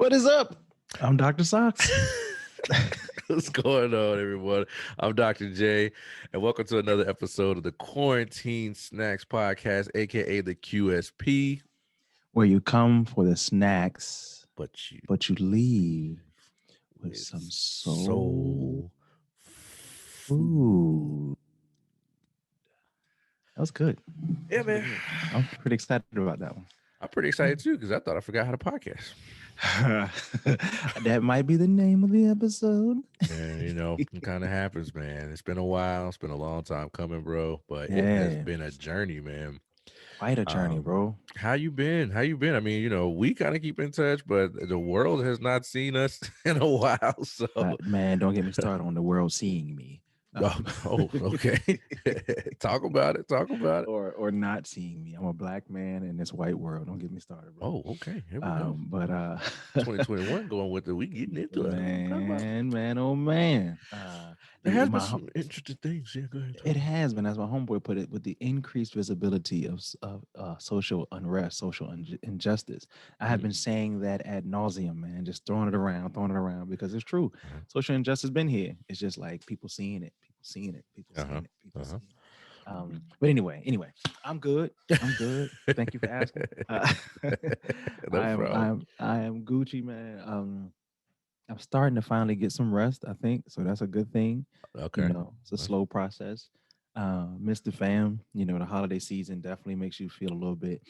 What is up? I'm Dr. Socks. What's going on, everyone? I'm Dr. J, and welcome to another episode of the Quarantine Snacks Podcast, aka the QSP. Where you come for the snacks, but you leave with it's some soul food. That was good. Yeah, man. I'm pretty excited about that one. I'm pretty excited too because I thought I forgot how to podcast. That might be the name of the episode. And it kind of happens, man. It's been a while. It's been a long time coming, bro. But it has been a journey, man. Quite a journey, bro. How you been? I mean, we kind of keep in touch, but the world has not seen us in a while. So, man, don't get me started on the world seeing me. Okay. Talk about it. Or not seeing me. I'm a black man in this white world. Don't get me started, bro. Oh, okay. Here we go. But 2021 going with it. We getting into it. Man, oh man. There has been some interesting things. Yeah, go ahead. It has been, as my homeboy put it, with the increased visibility of social unrest, social injustice. I have been saying that ad nauseum, man, just throwing it around, because it's true. Social injustice has been here. It's just like people seeing it. But anyway, I'm good. Thank you for asking. I am Gucci, man. I'm starting to finally get some rest, I think. So that's a good thing. Okay. It's a slow process. Miss the fam. The holiday season definitely makes you feel a little bit.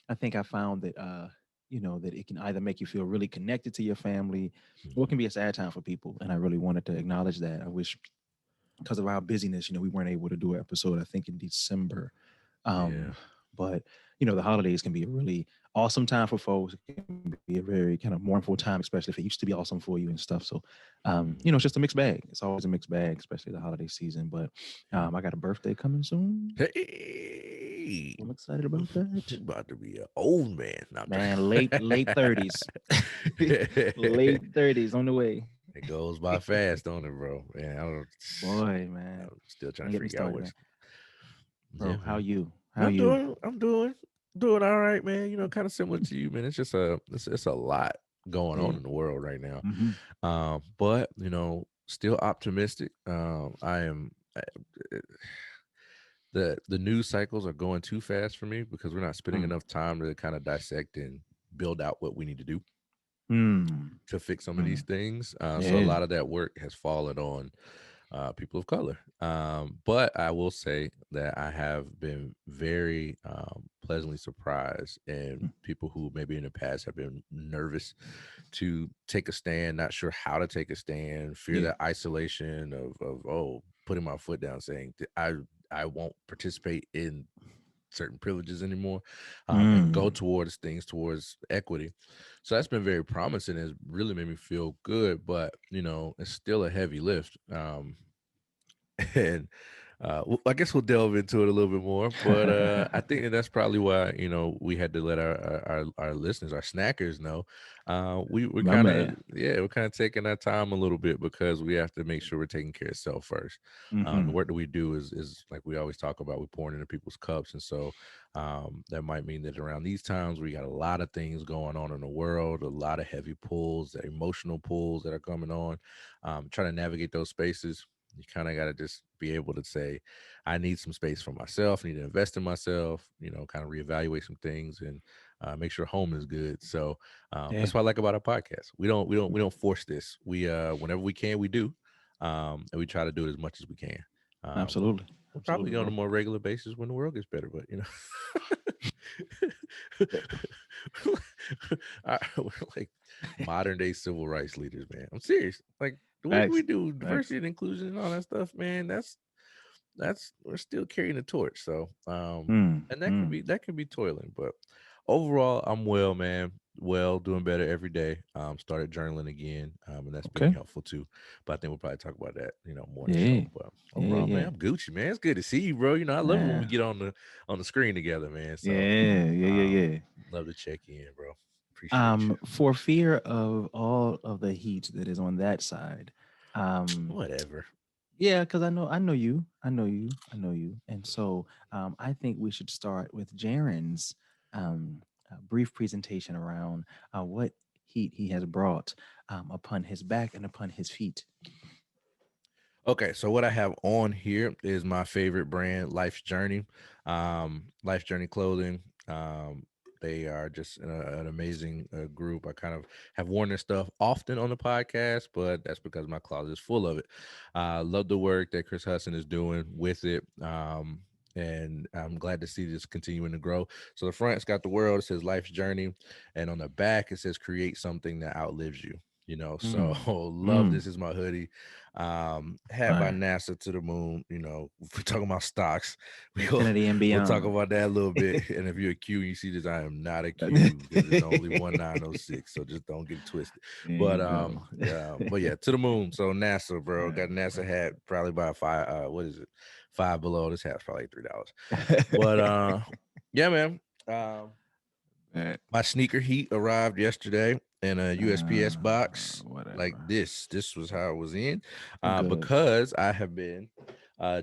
I think I found that that it can either make you feel really connected to your family, or it can be a sad time for people. And I really wanted to acknowledge that. I wish, because of our busyness, we weren't able to do an episode, I think, in December. But the holidays can be a really awesome time for folks. It can be a very kind of mournful time, especially if it used to be awesome for you and stuff. So, it's just a mixed bag. It's always a mixed bag, especially the holiday season. But I got a birthday coming soon. Hey, I'm excited about that. It's about to be an old man. Late 30s. Late 30s on the way. It goes by fast, don't it, bro? Man, I'm still trying to figure out what's. Bro, how you? I'm doing all right, man. Kind of similar to you, man. It's just it's a lot going on in the world right now. But still optimistic. I am. The news cycles are going too fast for me because we're not spending enough time to kind of dissect and build out what we need to do to fix some of these things. So a lot of that work has fallen on people of color. But I will say that I have been very pleasantly surprised in people who maybe in the past have been nervous to take a stand, not sure how to take a stand, fear that isolation of putting my foot down, saying I won't participate in certain privileges anymore, and go towards equity. So that's been very promising. It's really made me feel good, but it's still a heavy lift. And I guess we'll delve into it a little bit more, but I think that's probably why we had to let our listeners, our snackers, know we're kind of taking our time a little bit because we have to make sure we're taking care of self first. The work that we do is like we always talk about, we're pouring into people's cups, and so that might mean that around these times we got a lot of things going on in the world, a lot of heavy pulls, emotional pulls that are coming on. Trying to navigate those spaces. You kind of got to just be able to say, I need some space for myself. I need to invest in myself, kind of reevaluate some things and make sure home is good. So that's what I like about our podcast. We don't force this. We whenever we can, we do. And we try to do it as much as we can. Absolutely. We'll probably on a more regular basis when the world gets better, but we're like modern day civil rights leaders, man. I'm serious. Like the way we do diversity and inclusion and all that stuff, man, that's we're still carrying the torch. So and that can be toiling, but overall I'm well, man. Well, doing better every day. Started journaling again, and that's been helpful too. But I think we'll probably talk about that, more in the show. But overall, man, I'm Gucci, man. It's good to see you, bro. I love it when we get on the screen together, man. So love to check in, bro. Appreciate you. For fear of all of the heat that is on that side, whatever. Yeah, because I know you, and so I think we should start with Jaren's brief presentation around what heat he has brought upon his back and upon his feet. Okay, so what I have on here is my favorite brand, Life's Journey. Life's Journey clothing. They are just an amazing group. I kind of have worn their stuff often on the podcast, but that's because my closet is full of it. Love the work that Chris Hudson is doing with it. And I'm glad to see this continuing to grow. So the front's got the world, it says Life's Journey, and on the back it says create something that outlives you. So Mm, love mm, this is my hoodie. Hat by fire. NASA to the moon. If we're talking about stocks, Infinity and we'll talk beyond. about that a little bit. And if you're a Q, you see this, I am not a Q because it's only 1906. So just don't get it twisted. There But you go. yeah, to the moon. So NASA, bro, got a NASA Right. hat, probably by five. What is it? Five Below. This hat's probably $3. But yeah, man. Um, Right. my sneaker heat arrived yesterday in a USPS box. Like Whatever. this was how it was in, Good. because I have been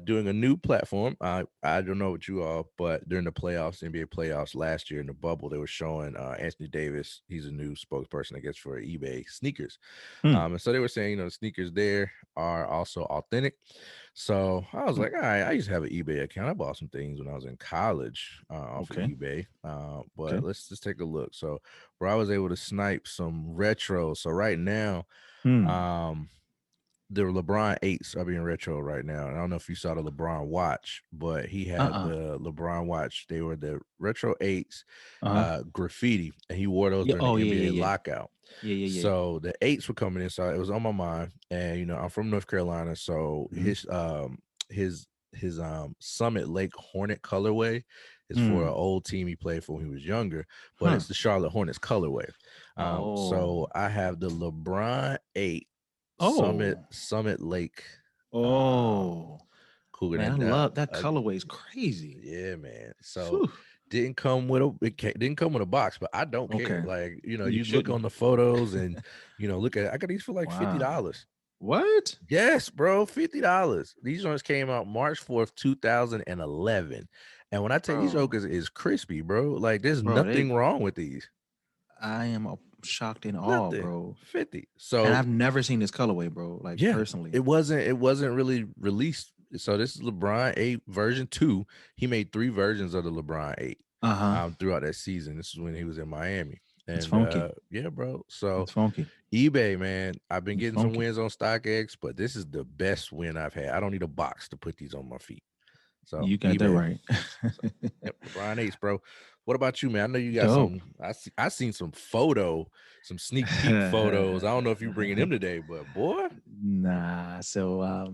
doing a new platform. I don't know what you all, but during the playoffs, NBA playoffs last year in the bubble, they were showing Anthony Davis. He's a new spokesperson, I guess, for eBay sneakers. Hmm. And so they were saying, the sneakers there are also authentic. So I was Hmm. like, all right, I used to have an eBay account. I bought some things when I was in college off of Okay. eBay. But Okay. let's just take a look. So where I was able to snipe some retro. So right now, Hmm. um, the LeBron 8s are being retro right now. And I don't know if you saw the LeBron watch, but he had Uh-uh. the LeBron watch. They were the retro 8s, Uh-huh. graffiti, and he wore those Yeah. during the Oh, yeah, NBA yeah, yeah. lockout. Yeah, yeah, yeah. So the 8s were coming in, so it was on my mind. And I'm from North Carolina, so Mm-hmm. his Summit Lake Hornet colorway is for an Hmm. old team he played for when he was younger, but Huh. it's the Charlotte Hornets colorway. So Oh. I have the LeBron 8 Summit Oh. Summit Lake. Um, Oh. Cougar. Man, I And love that colorway is crazy. yeah, man. So Phew. didn't come with a box, but I don't care. Okay. Like, You you look shouldn't. on the photos and look at it. I got these for like Wow. $50. What? Yes, bro, $50. These ones came out March 4th, 2011. And when I tell you these Bro. jokers is crispy, bro. Like there's Bro, they nothing wrong with these. I am shocked in awe, Nothing. bro. 50. And So I've never seen this colorway, bro. Like yeah, personally. it wasn't really released. So this is LeBron 8 version 2. He made 3 versions of the LeBron 8 Uh-huh. throughout that season. This is when he was in Miami. It's And funky. yeah, bro. So It's funky. eBay, man, I've been It's getting some funky. wins on StockX, but this is the best win I've had. I don't need a box to put these on my feet. So You got that eBay. right. So yep, LeBron 8s, bro. What about you, man? I know you got Dope. some. I seen some sneak peek photos. I don't know if you're bringing them today, but boy, Nah. So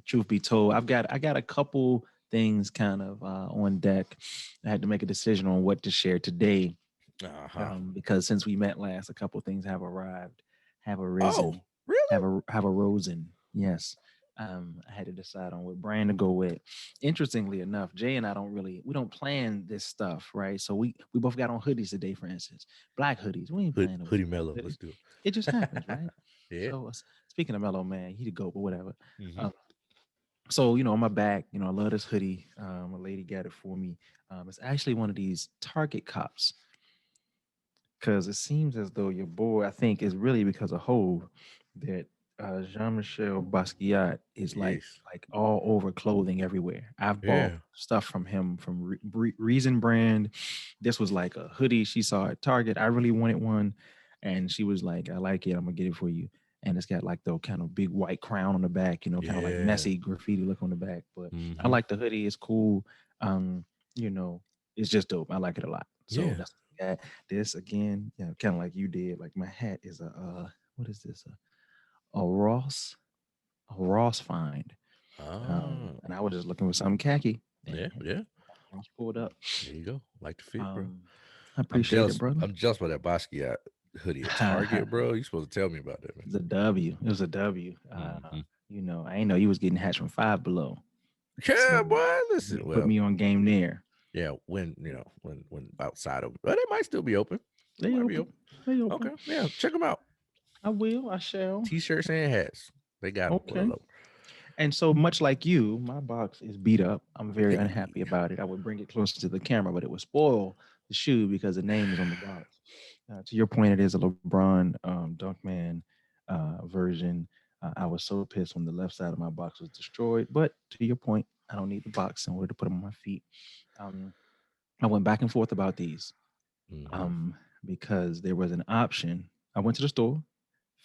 truth be told, I got a couple things kind of on deck. I had to make a decision on what to share today. uh-huh. Because since we met last, a couple things have arrived, have Oh, arisen, really? have arisen. Yes. I had to decide on what brand to go with. Interestingly enough, Jay and I we don't plan this stuff, right? So we both got on hoodies today, for instance, black hoodies. We ain't planning Hoodie with Mellow. Let's hoodies. do It just happens, it. right? Yeah. So speaking of mellow man, he the goat, but whatever. Hmm. Um, so on my back, I love this hoodie. A lady got it for me. It's actually one of these Target cups because it seems as though your boy, I think, is really because of Hove that Jean-Michel Basquiat is like Yes. all over clothing everywhere. I've bought Yeah. stuff from him from Reason brand. This was like a hoodie she saw at Target. I really wanted one, and she was like, "I like it. I'm gonna get it for you." And it's got like the kind of big white crown on the back, kind of like Yeah. messy graffiti look on the back. But I Hmm. like the hoodie. It's cool. You know, it's just dope. I like it a lot. So Yeah. that's what I got. This again, kind of like you did. Like my hat is a what is this? A Ross find. Oh. And I was just looking for something khaki, Yeah. and Yeah. Ross pulled up. There you go. Like the fit, bro. Um, I appreciate it, brother. I'm jealous about that Basquiat hoodie at Target, bro. You supposed to tell me about that, man. It's a W. It was a W. Hmm. I ain't know you was getting hatched from Five Below, Yeah, so boy. you Listen, put well, me on game there. yeah. When outside of, well, they might still be open. They They might be open. open. They open. Okay. Yeah. Check them out. I will. I shall. T-shirts and hats. They got them for the Okay. low. And so much like you, my box is beat up. I'm very Hey. unhappy about it. I would bring it closer to the camera, but it would spoil the shoe because the name is on the box. To your point, it is a LeBron Dunkman version. I was so pissed when the left side of my box was destroyed. But to your point, I don't need the box in order to put them on my feet. Um, I went back and forth about these Mm-hmm. um, because there was an option. I went to the store,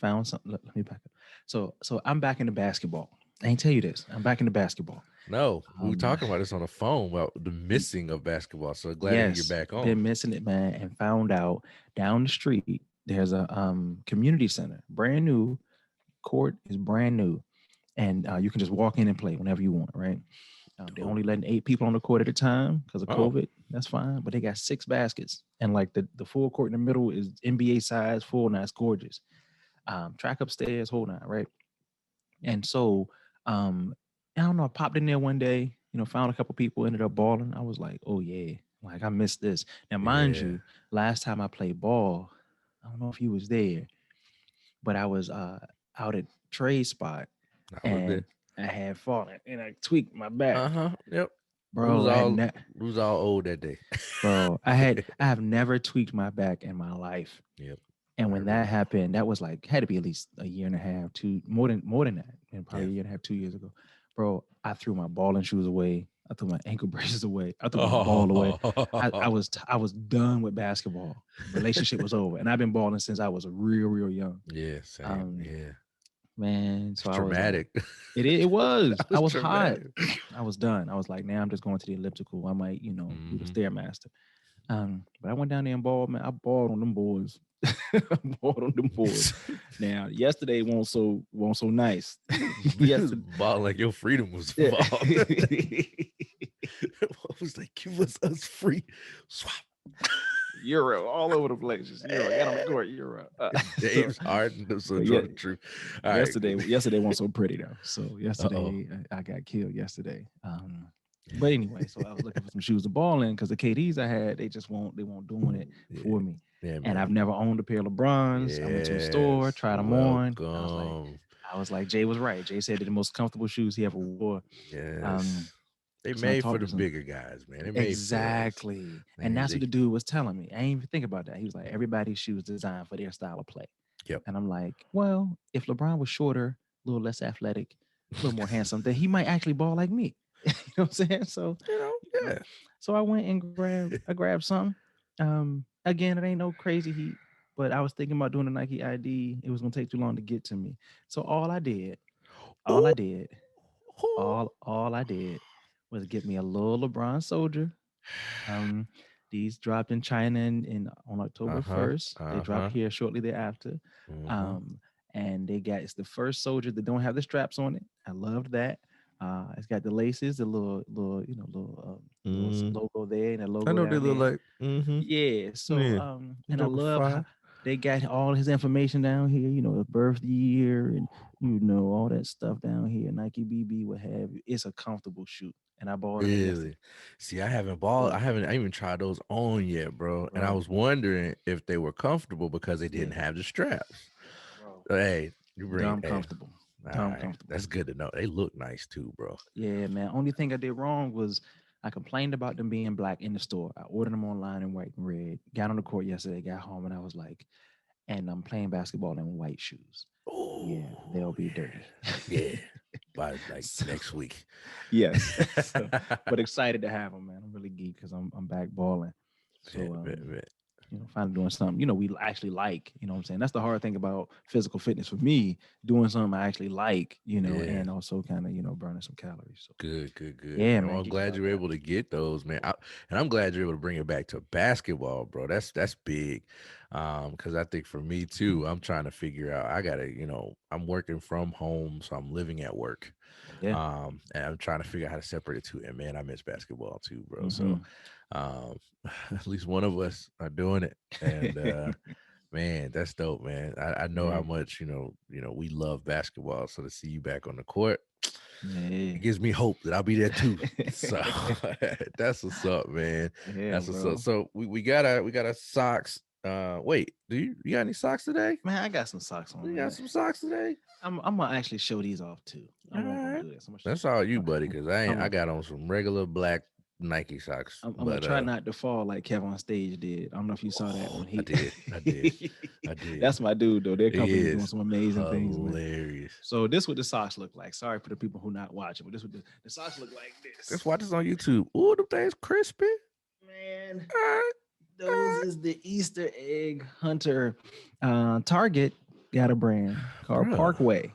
found something. Let me back up. So I'm back into basketball. I ain't tell you this. I'm back into basketball. No, we were Um, talking about this on the phone about the missing of basketball. So glad to hear you're yes, back on. been missing it, man, and found out down the street there's a community center, brand new. Court is brand new, and you can just walk in and play whenever you want, right? They're Oh, only letting 8 people on the court at a time because of oh, COVID. That's fine, but they got 6 baskets, and like the full court in the middle is NBA size, full, and that's gorgeous. Track upstairs, whole nine, right? And so, I don't know. I popped in there one day, found a couple people, ended up balling. I was like, oh yeah, like I missed this. Now, mind yeah. you, last time I played ball, I don't know if he was there, but I was out at trade spot I was and there. I had fallen and I tweaked my back, Uh-huh. Yep. We was bro. all we was all old that day. I have never tweaked my back in my life. Yep. And I when that remember. happened, that was like had to be at least a year and a half, two more than that, and probably Yeah. a year and a half, 2 years ago, bro. I threw my balling shoes away. I threw my ankle braces away. I threw my ball away. I was done with basketball. Relationship was over, and I've been balling since I was real young. Yeah, same. Um, Yeah. man, It's so I was like, traumatic. it was. That I was was hot. traumatic. I was done. I was like, now I'm just going to the elliptical. I might, do the Mm-hmm. stairmaster. But I went down there and balled, man. I balled on them boys. I balled on them boys. Now, yesterday won't so nice. Yesterday, Ball like your freedom was yeah. involved. I was like, give us free. Swap. Euro all over the place. Just Euro. Got on the court. Euro. So, James Harden, the so yeah, the truth. All right. yesterday wasn't so pretty though. So Uh-oh. yesterday I got killed yesterday. But anyway, so I was looking for some shoes to ball in because the KDs I had, they won't doing it Yeah. for me. Yeah, And man. I've never owned a pair of LeBrons. I went to a store, Yes. tried them on. Welcome. I was like, Jay was right. Jay said they're the most comfortable shoes he ever wore. Um, Yes. They so I made for talked the to some. bigger guys, man. They made for us. Exactly. And Man, that's what they the dude was telling me. I didn't even think about that. He was like, everybody's shoes designed for their style of play. yep. And I'm like, well, if LeBron was shorter, a little less athletic, a little more handsome, then he might actually ball like me. You know what I'm saying? So, You know, you know, yeah. so I grabbed some. Again, it ain't no crazy heat, but I was thinking about doing a Nike ID. It was gonna take too long to get to me. So all Ooh, I did, ooh. all I did was get me a little LeBron Soldier. Um, these dropped in China on October Uh-huh. 1st. They dropped Uh-huh. here shortly thereafter. Mm-hmm. And it's the first Soldier that don't have the straps on it. I loved that. It's got the laces, the little Mm. logo there and a I logo know they down look here. like Yeah. So yeah. You and I look love how fire. they got all his information down here. The birth year and all that stuff down here. Nike BB, what have you. It's a comfortable shoe, and I bought it yesterday. Really? See, I haven't bought. Yeah, I even tried those on yet, bro. And I bro. was wondering if they were comfortable because they didn't Yeah, have the straps. bro. Hey, you bring Dumb hey, comfortable. all Dumb right. comfortable. That's good to know. They look nice too, bro. Yeah, man. Only thing I did wrong was I complained about them being black in the store. I ordered them online in white and red. Got on the court yesterday, got home, and I was like, and I'm playing basketball in white shoes. Yeah, they'll Oh be dirty. yeah. Yeah. By like So, next week. yes. So, but excited to have them, man. I'm really geeked because I'm back balling. Bet, So bet, bet. finally doing something, we actually like, what I'm saying? That's the hard thing about physical fitness for me, doing something I actually like, Yeah. and also kind of, burning some calories. So Good, good, good, yeah, man. man, Well, I'm geeked glad about you were that. able to get those, man. And I'm glad you're able to bring it back to basketball, bro. That's big. Because I think for me too, I'm trying to figure out. I gotta, I'm working from home, so I'm living at work. Yeah. And I'm trying to figure out how to separate the two. And man, I miss basketball too, bro. So, Mm-hmm. um, at least one of us are doing it, and man, that's dope, man. I know how Yeah. much we love basketball. So to see you back on the court, Yeah. it gives me hope that I'll be there too. So that's what's up, man. Yeah, That's what's up. bro. So we got a socks. Wait, you got any socks today? Man, I got some socks on, You got man. some socks today? I'm gonna actually show these off too. All I'm gonna right. do this. I'm gonna That's all you, okay. buddy, because I I'm ain't I gonna, got on some regular black Nike socks, I'm gonna but try not to fall like Kev on stage did. I don't know if you saw that when I he. did, I did. That's my dude though. Their He company be doing is some amazing things, man. hilarious. So this what the socks look like. Sorry for the people who not watching, but this what the socks look like. This, Just watch this on YouTube. Ooh, them things crispy. man. Uh, Those is the Easter egg hunter. Target got a brand called Bruh, Parkway,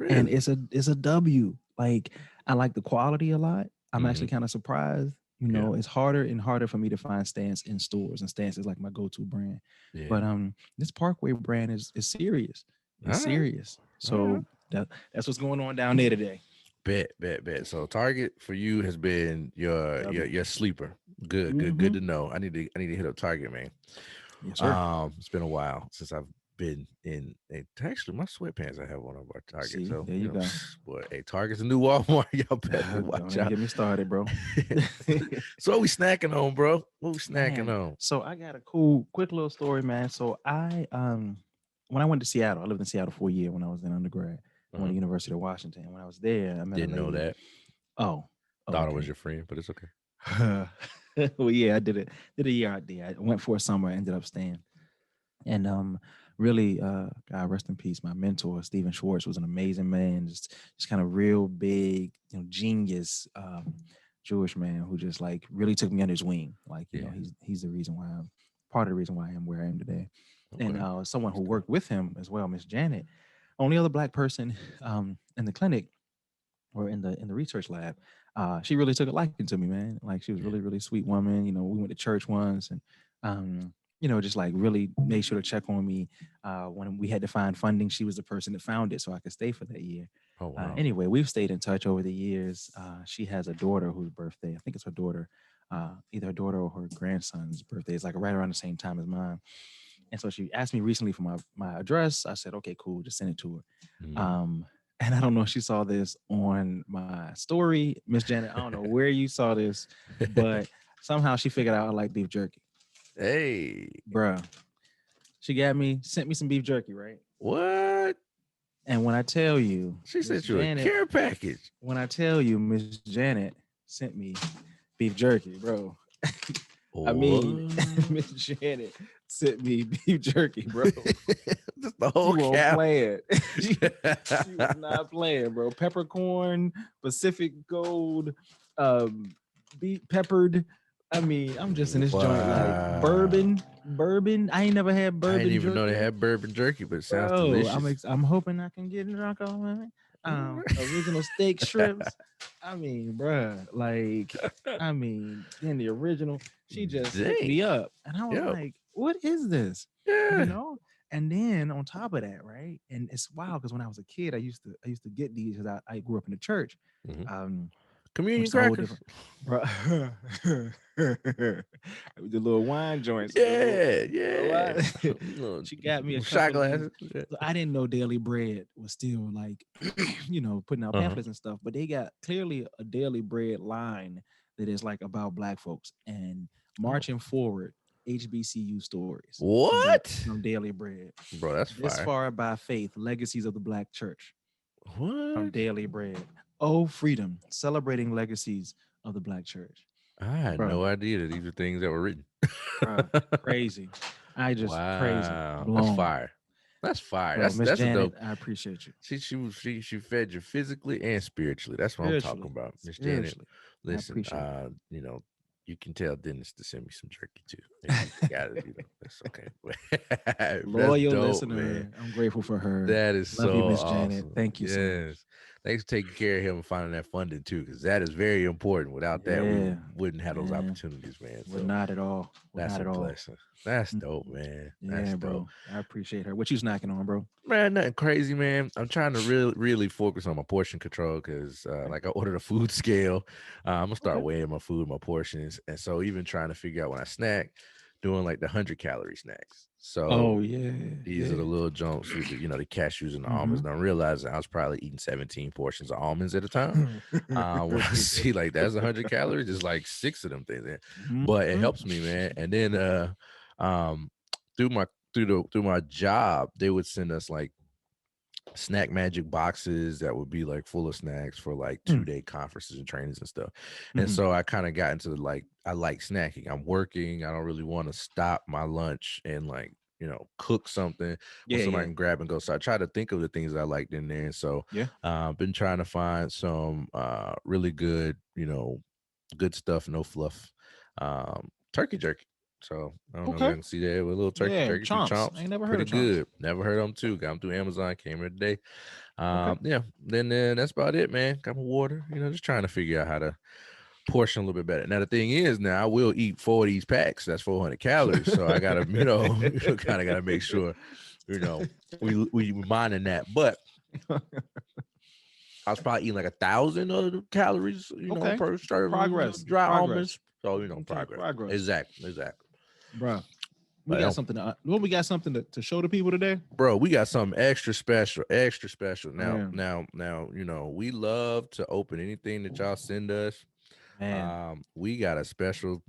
and really? it's a W. Like I like the quality a lot. I'm Mm-hmm. actually kind of surprised. You Yeah, know, it's harder and harder for me to find Stance in stores, and Stance is like my go-to brand. yeah. But this Parkway brand is serious. All It's right, serious. all right. So that's what's going on down there today. Bet. So Target for you has been your W. your sleeper. Good Mm-hmm. to know. I need to hit up Target, man. Yes, sir. It's been a while since I've been in actually my sweatpants I have on about Target. See, So, there you go. boy, hey, Target's a new Walmart. Y'all better Don't watch even out. get me started, bro. So what we snacking on, bro? What we snacking Man, on? so I got a cool, quick little story, man. So when I went to Seattle, I lived in Seattle for a year when I was in undergrad. I went Uh-huh. to University of Washington. When I was there, I met a Didn't know lady. that. Oh, Thought I was okay. your friend, but it's okay. Well, yeah, I did a year out there. I went for a summer, ended up staying. And really, God rest in peace, my mentor, Stephen Schwartz, was an amazing man, just kind of real big, genius Jewish man who just like really took me under his wing. Like, Yeah. he's the reason why I'm part of the reason why I am where I am today. And Okay. someone That's who good. worked with him as well, Miss Janet, only other black person in the clinic or in the research lab. She really took a liking to me, man. Like she was Yeah. really, really sweet woman. We went to church once and just like really made sure to check on me. When we had to find funding, she was the person that found it so I could stay for that year. Oh wow. Anyway, we've stayed in touch over the years. She has a daughter whose birthday, I think it's her daughter, either her daughter or her grandson's birthday is like right around the same time as mine. And so she asked me recently for my address. I said, okay, cool, just send it to her. Mm. And I don't know if she saw this on my story, Miss Janet. I don't know where you saw this, but somehow she figured out I like beef jerky. Hey, Bruh. She sent me some beef jerky, right? what? And when I tell you, She Miss sent you a Janet, care package. when I tell you, Miss Janet sent me beef jerky, bro. I mean, What? Miss Janet sent me beef jerky, bro. Just the She whole won't cow. play it. She was not playing, bro. Peppercorn, Pacific Gold, beet peppered. I mean, I'm just in this joint like Wow. bourbon. I ain't never had I didn't bourbon even know they jerky, had bourbon jerky, but it sounds bro. I'm delicious. I'm hoping I can get drunk on it. Original steak strips. I mean, bruh, like, then the original. She just hooked Dang. me up, and I was Yo. like, "What is this?" You Yeah. know. And then on top of that, right? And it's wild because when I was a kid, I used to get these because I grew up in the church, Hmm. um, which Communion is a whole crackers. different, bro. The little wine joints, Yeah, little yeah. wine. Little She got me a shot couple of these. glasses. Yeah. So I didn't know Daily Bread was still like, putting out Uh-huh. pamphlets and stuff, but they got clearly a Daily Bread line that is like about Black folks and Oh. marching forward HBCU stories What? from Daily Bread. Bro, that's This fire. far by faith, legacies of the Black church from What? Daily Bread. Oh, freedom, celebrating legacies of the Black church. I had Bro, no idea that these were things that were written. bro, crazy. I just crazy, Wow. That's blown. fire. That's fire. Bro, That's Miss that's a Janet, dope. I appreciate you. She fed you physically and spiritually. That's what I'm talking Spiritually, about. Miss Janet. spiritually. I Listen, appreciate it. you can tell Dennis to send me some jerky too. He got it, that's okay. That's Loyal dope, man. listener. I'm grateful for her. That is Love you, so Miss Janet. awesome. Thank you so much. Yes. Thanks for taking care of him and finding that funding too, because that is very important. Without that, we Yeah, wouldn't have those man. opportunities, man. Would So not at all. Would that's not a at all. blessing. That's dope, Mhm. man. That's Yeah, dope. bro. I appreciate her. What you snacking on, bro? Man, nothing crazy, man. I'm trying to really focus on my portion control because, Okay. like, I ordered a food scale. I'm gonna start Okay. weighing my food, my portions, and so even trying to figure out when I snack, doing like the 100-calorie snacks. So Oh yeah, these are the yeah. little jumps with the cashews and the almonds. Mm-hmm. And I'm realizing I was probably eating 17 portions of almonds at a time. When I see like that's 100 calories, it's like 6 of them things there. But it Mhm. helps me, man. And then um through my through my job, they would send us like snack magic boxes that would be like full of snacks for like Mm. 2-day conferences and trainings and stuff. And Mm-hmm. so I kind of got into like, I like snacking. I'm working. I don't really want to stop my lunch and like, cook something when Yeah, somebody yeah, can grab and go. So I try to think of the things I liked in there. And so yeah. I've been trying to find some really good, good stuff, no fluff, turkey jerky. So I don't know if Okay. y'all can see that with a little turkey Yeah, jerky, 2 chomps. chomps. I ain't never heard Pretty of chomps. good. Never heard of them too. Got them through Amazon. Came in today. Okay. Yeah. Then that's about it, man. Got my water. Just trying to figure out how to portion a little bit better. Now the thing is, now I will eat 4 of these packs. That's 400 calories. So I gotta, kind of gotta make sure, we minding that. But I was probably eating like 1,000 of the calories, Okay. per serving, Progress. dry Progress. almonds. So Okay. progress. Progress. Exactly. Bruh. We But got something to well, we got something to show the people today. bro, we got something extra special, extra special. Now, Man. we love to open anything that y'all send us. Man. We got a special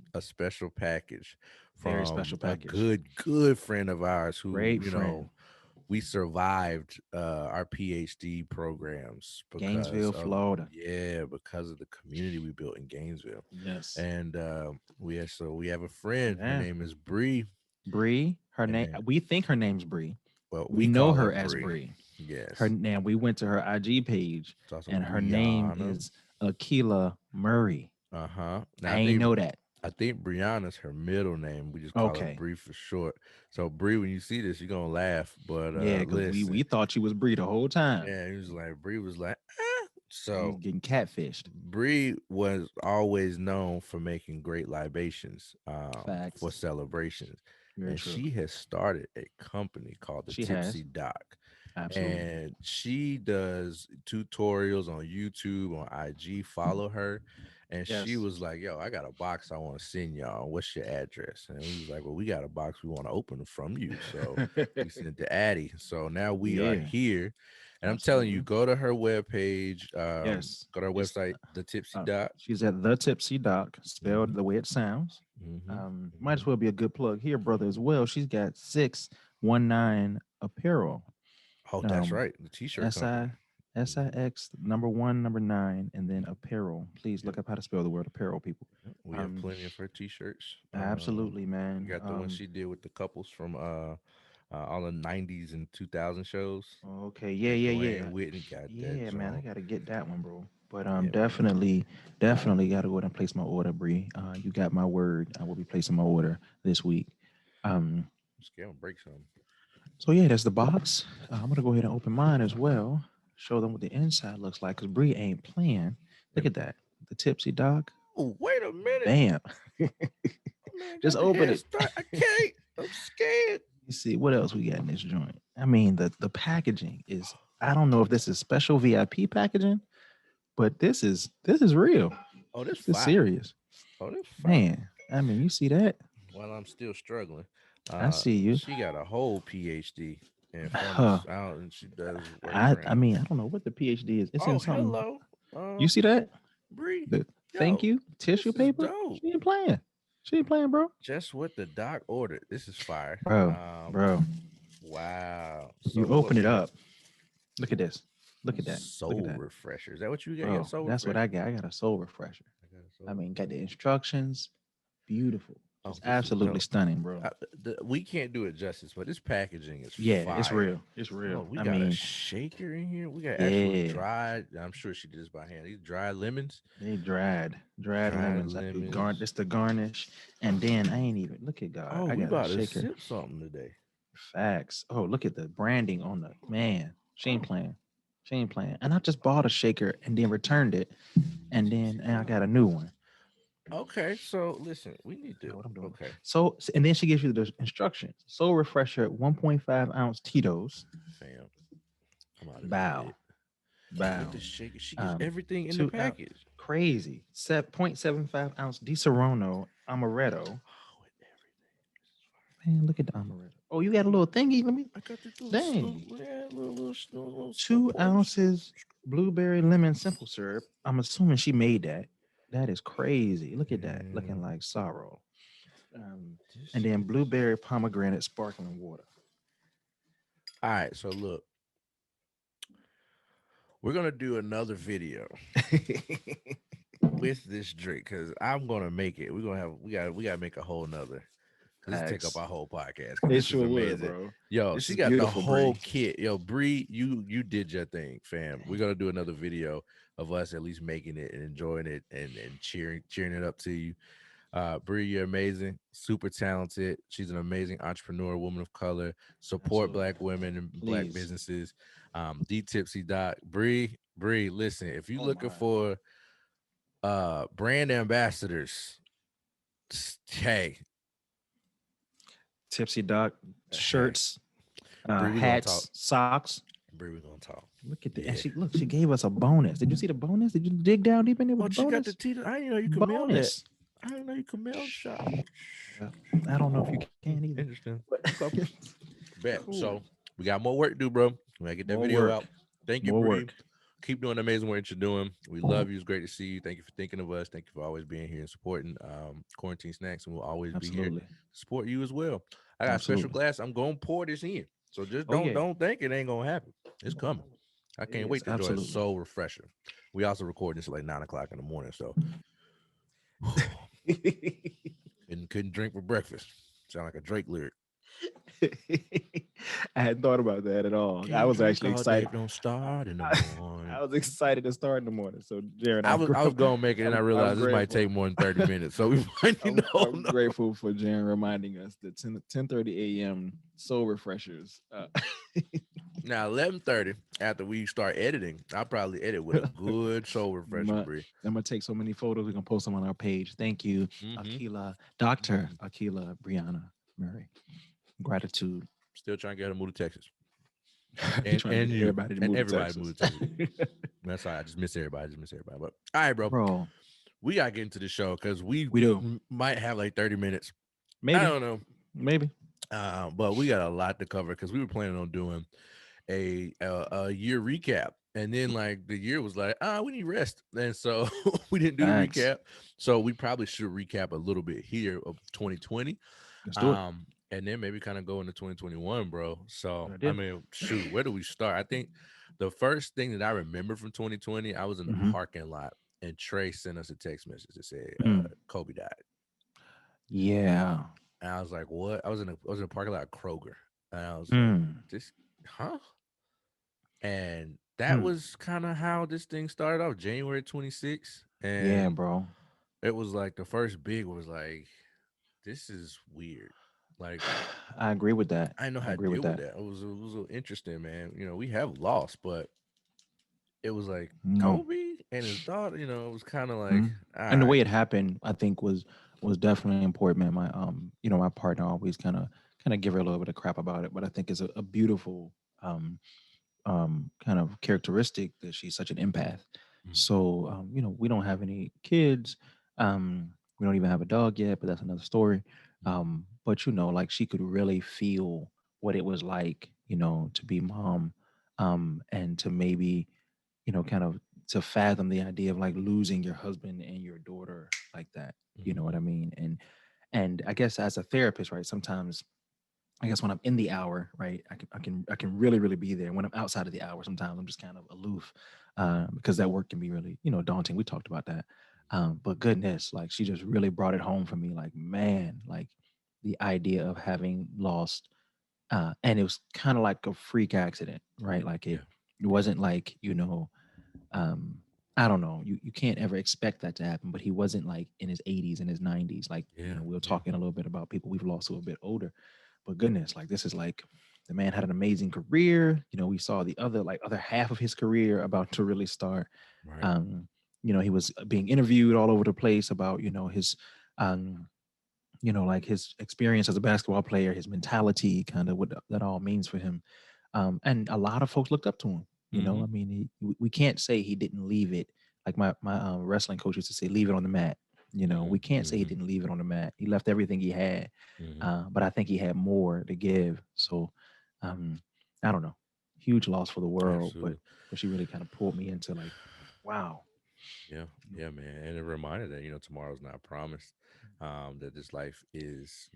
package Very from special a package. good friend of ours who, Great friend. we survived our PhD programs because Gainesville, of Florida. because of the community we built in Gainesville. Yes. And we have a friend. Her Man. name is Bree. Bree. Her name. And We think her name's Bree. well, We we know call her her as Bree. Bree. Her Yes. name. We went to her IG page, It's also and her name Brianna. is Akilah Murray. Uh-huh. Now I ain't know that. I think Brianna's her middle name. We just call her Okay. Bree for short. So Bree, when you see this, you're gonna laugh. But Yeah, because we listen, thought she was Bree the whole time. yeah, he was like Bree was like, We So getting catfished. Bree was always known for making great libations for Facts. celebrations. Very And true. she has started a company called the She Tipsy has. Doc. Absolutely. And she does tutorials on YouTube, on IG. Follow her. And she Yes. was like, "Yo, I got a box I want to send y'all. What's your address?" And we was like, "Well, we got a box we want to open from you." So we sent it to Addie. So now we are Yeah, here. And I'm telling you, absolutely. go to her webpage, Yes. go to her It's website, the Tipsy uh, Dot. she's at the Tipsy Doc, Mm-hmm, spelled the way it sounds. mm-hmm, Might mm-hmm. as well be a good plug here, brother, as well. She's got 619 apparel. Oh, that's Um, right, the T-shirt S company. I S I Mm-hmm. X number one, number nine, and then apparel. Please Yep, look up how to spell the word apparel, people. yep. We have Um, plenty of her T-shirts. absolutely, We man. got the one she did with the couples from all the '90s and 2000 shows. Okay, yeah, Like yeah, Dwayne yeah. Whitney got that Yeah, man, I joint. gotta get that one, bro. But Yeah, man. definitely gotta go ahead and place my order, Bree. You got my word. I will be placing my order this week. Um, I'm scared I'm gonna break some. so yeah, that's the box. I'm gonna go ahead and open mine as well. Show them what the inside looks like, cause Bree ain't playing. Look Yep. at that, the Tipsy Doc. Oh, wait a minute. Bam. Oh, man, Just got the open head it. start. I can't. I'm scared. You see what else we got in this joint. I mean, the packaging is. I don't know if this is special VIP packaging, but this is real. Oh, this This is fire. serious. Oh, this fire. Man, I mean, you see that? While I'm still struggling, I see you. she got a whole PhD in Huh. pharmacy. And she does work I training. mean, I don't know what the PhD is. It's in Oh, something. hello, You see that? Bree. The thank Yo, you tissue this is paper. dope. She ain't playing. She ain't playing, bro. Just what the doc ordered. This is fire. Bro, bro. Wow. You So what open it we got? up. Look at this. Look at that. Look at Soul that, refresher. Is that what you got? You got a bro. soul That's what I refresher? got. I got a soul refresher. I got a soul I mean, got the refresher. instructions. Beautiful. Oh, Just this is absolutely dope. stunning, bro. We can't do it justice, but this packaging is Yeah, it's fire. real. It's Oh, real. we I got a mean, shaker in here. We got actual yeah. dried. I'm sure she did this by hand. These dried lemons. They dried Dried lemons. lemons. It's the garnish, and then I ain't even look at God. Oh, I we got a about to shaker. sip something today. Facts. Oh, look at the branding on the man. She ain't Oh, playing. She ain't playing. And I just bought a shaker and then returned it, and tipsy then I dog. got a new one. Okay, so listen, we need You to. know what I'm doing? Okay, And then she gives you the instructions. Soul refresher, 1.5 ounce Tito's. fam, I'm out of this Bow, bit. Look at bow. this shaker. She gives everything in the 2 ounce. package. Crazy. 0.75 ounce Di Serono amaretto. Oh, with everything. This is fire. Man, look at the amaretto. Oh, you got a little thingy. Let me. I got this Dang. yeah, little 2 porch. ounces blueberry lemon simple syrup. I'm assuming she made that. That is crazy. Look at that. Looking Man, like sorrow. Um, and this then is. blueberry pomegranate sparkling water. All right, so look, we're gonna do another video with this drink because I'm gonna make it. We're gonna have we gotta make a whole nother because this take up Facts. our whole podcast because It this is sure would, amazing. bro. Yo, This she is got the beautiful, whole Bree. kit. Yo, Bree, you did your thing, fam. We're gonna do another video of us at least making it and enjoying it and cheering it up to you. Bree, you're amazing, super talented. She's an amazing entrepreneur, woman of color. Support Absolutely. Black women and Black Please. businesses. The Tipsy Doc. Bree, listen, if you're Oh looking my. for brand ambassadors, hey, Tipsy Doc hey, shirts, Bree, we gonna talk. hats, socks. Bree, we gonna talk. Look at the and Yeah. she gave us a bonus. Did you see the bonus? Did you dig down deep in there with Oh, the she got the bonus? T. I didn't know you could mail that. Bonus. I didn't know you could mail shop. Yeah. I don't know if you can either. Interesting. But Okay. Bet. cool. So we got more work to do, bro. We gotta get that More video work. out. Thank you, More Bree. work. Keep doing the amazing work you're doing. We love you. It's great to see you. Thank you for thinking of us. Thank you for always being here and supporting Quarantine Snacks. And we'll always be here to Absolutely. support you as well. I got a special Absolutely. glass. I'm gonna pour this in. So just Oh don't yeah. don't think it ain't gonna happen. It's coming. I It can't is. wait to enjoy it. It's Absolutely. so refreshing. We also record this at like 9 o'clock in the morning. So and couldn't drink for breakfast. Sound like a Drake lyric. I hadn't thought about that at all. I Can't was drink actually all day, excited. don't start in the I, morning. I was excited to start in the morning. So, Jared, I was gonna make it, and I I'm realized this might take grateful. more than 30 minutes. So we might, I'm no. grateful for Jared reminding us that 10:30 a.m. soul refreshers. Now 11:30 after we start editing, I'll probably edit with a good soul refresher, I'm Brie. gonna take so many photos. We're gonna post them on our page. Thank you, Mm-hmm. Akilah, Doctor Mm-hmm. Akilah Brianna Murray. Gratitude. Still trying to get her to move to Texas, You're trying to and get you everybody to and move to everybody Texas, move to Texas. That's all right. I just miss everybody. But all right, bro. bro. We gotta get into the show because we We do. might have like 30 minutes. I Maybe, don't know. maybe. But we got a lot to cover because we were planning on doing a year recap, and then like the year was like, we need rest, and so we didn't do the Thanks. recap. So we probably should recap a little bit here of 2020, Let's do it. and then maybe kind of go into 2021, bro. So Good I idea. mean, shoot, where do we start? I think the first thing that I remember from 2020, I was in the Mm-hmm. parking lot, and Trey sent us a text message that said Mm. Kobe died. Yeah. And I was like, what? I was in a parking lot at Kroger. And I was like, Mm. this huh? And that Mm. was kind of how this thing started off, January 26th. Yeah, And bro. it was like the first big was like, this is weird. Like, I agree with that. I didn't know I how to agree with deal with that. that. It was interesting, man. We have lost, but it was like No. Kobe and his daughter, it was kind of like, Mhm. all And the way right. it happened, I think was definitely important, man. My my partner always kind of give her a little bit of crap about it, but I think it's a beautiful kind of characteristic that she's such an empath. Mm, So we don't have any kids. We don't even have a dog yet, but that's another story. mm, But like she could really feel what it was like, to be mom, and to maybe kind of to fathom the idea of like losing your husband and your daughter like that. You know mm, what I mean? And I guess as a therapist, right? Sometimes I guess when I'm in the hour, right, I can really really be there. When I'm outside of the hour, sometimes I'm just kind of aloof, because that work can be really daunting. We talked about that, but goodness, like she just really brought it home for me. Like man, like the idea of having lost, and it was kind of like a freak accident, right? Like it yeah, it wasn't like um I don't know, you can't ever expect that to happen, but he wasn't like in his 80s and his 90s, like yeah, we were yeah, talking a little bit about people we've lost who are a bit older, but goodness, like this is like the man had an amazing career. We saw the other half of his career about to really start. right. um he was being interviewed all over the place about his um like his experience as a basketball player, his mentality, kind of what that all means for him. And a lot of folks looked up to him. Mm-hmm. I mean, we can't say he didn't leave it. Like my wrestling coach used to say, leave it on the mat. Mm-hmm. We can't say he Mm-hmm. didn't leave it on the mat. He left everything he had, Mm-hmm. but I think he had more to give. So, um, I don't know, huge loss for the world, but Absolutely. she really kind of pulled me into like, wow. Yeah, yeah, man. And a reminder that, tomorrow's not promised. That this life is,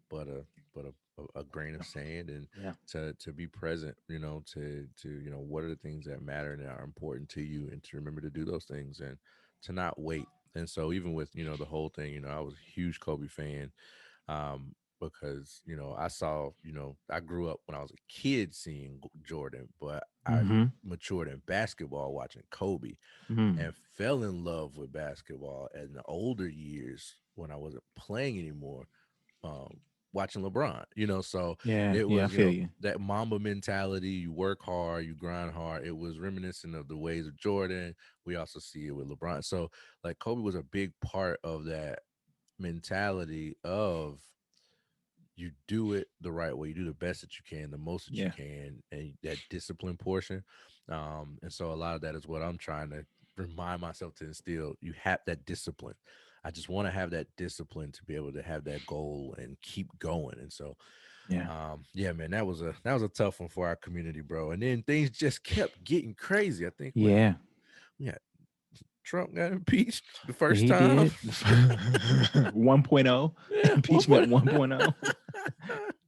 but a grain of sand, and Yeah. to be present, to what are the things that matter and are important to you, and to remember to do those things, and to not wait. And so even with, the whole thing, I was a huge Kobe fan, because I grew up when I was a kid seeing Jordan, but I Mm-hmm. matured in basketball watching Kobe, Mm-hmm. and fell in love with basketball in the older years when I wasn't playing anymore, um, watching LeBron. So Yeah. it Yeah. I was, feel you. that Mamba mentality. You work hard, you grind hard. It was reminiscent of the ways of Jordan. We also see it with LeBron. So like Kobe was a big part of that mentality of, you do it the right way, you do the best that you can, the most that you Yeah. can, and that discipline portion. And so a lot of that is what I'm trying to remind myself to instill. You have that discipline. I just want to have that discipline to be able to have that goal and keep going. And so Yeah. yeah, man, that was a tough one for our community, bro. And then things just kept getting crazy. I think what, Yeah. yeah, Trump got impeached the Yeah, first he time. did. 1.0 Yeah, impeachment 1.0.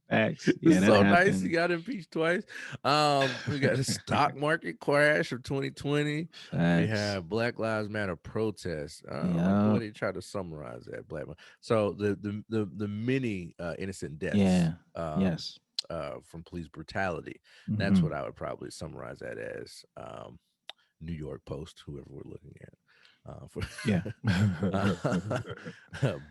Facts. Yeah, it's that so nice he happened. got impeached twice. We got the stock market crash of 2020. We Facts. have Black Lives Matter protests. Like the way Yeah. they try to summarize that So the many innocent deaths, Yeah. Yes. from police brutality. That's Mm-hmm. what I would probably summarize that as. New York Post, whoever we're looking at. For Yeah.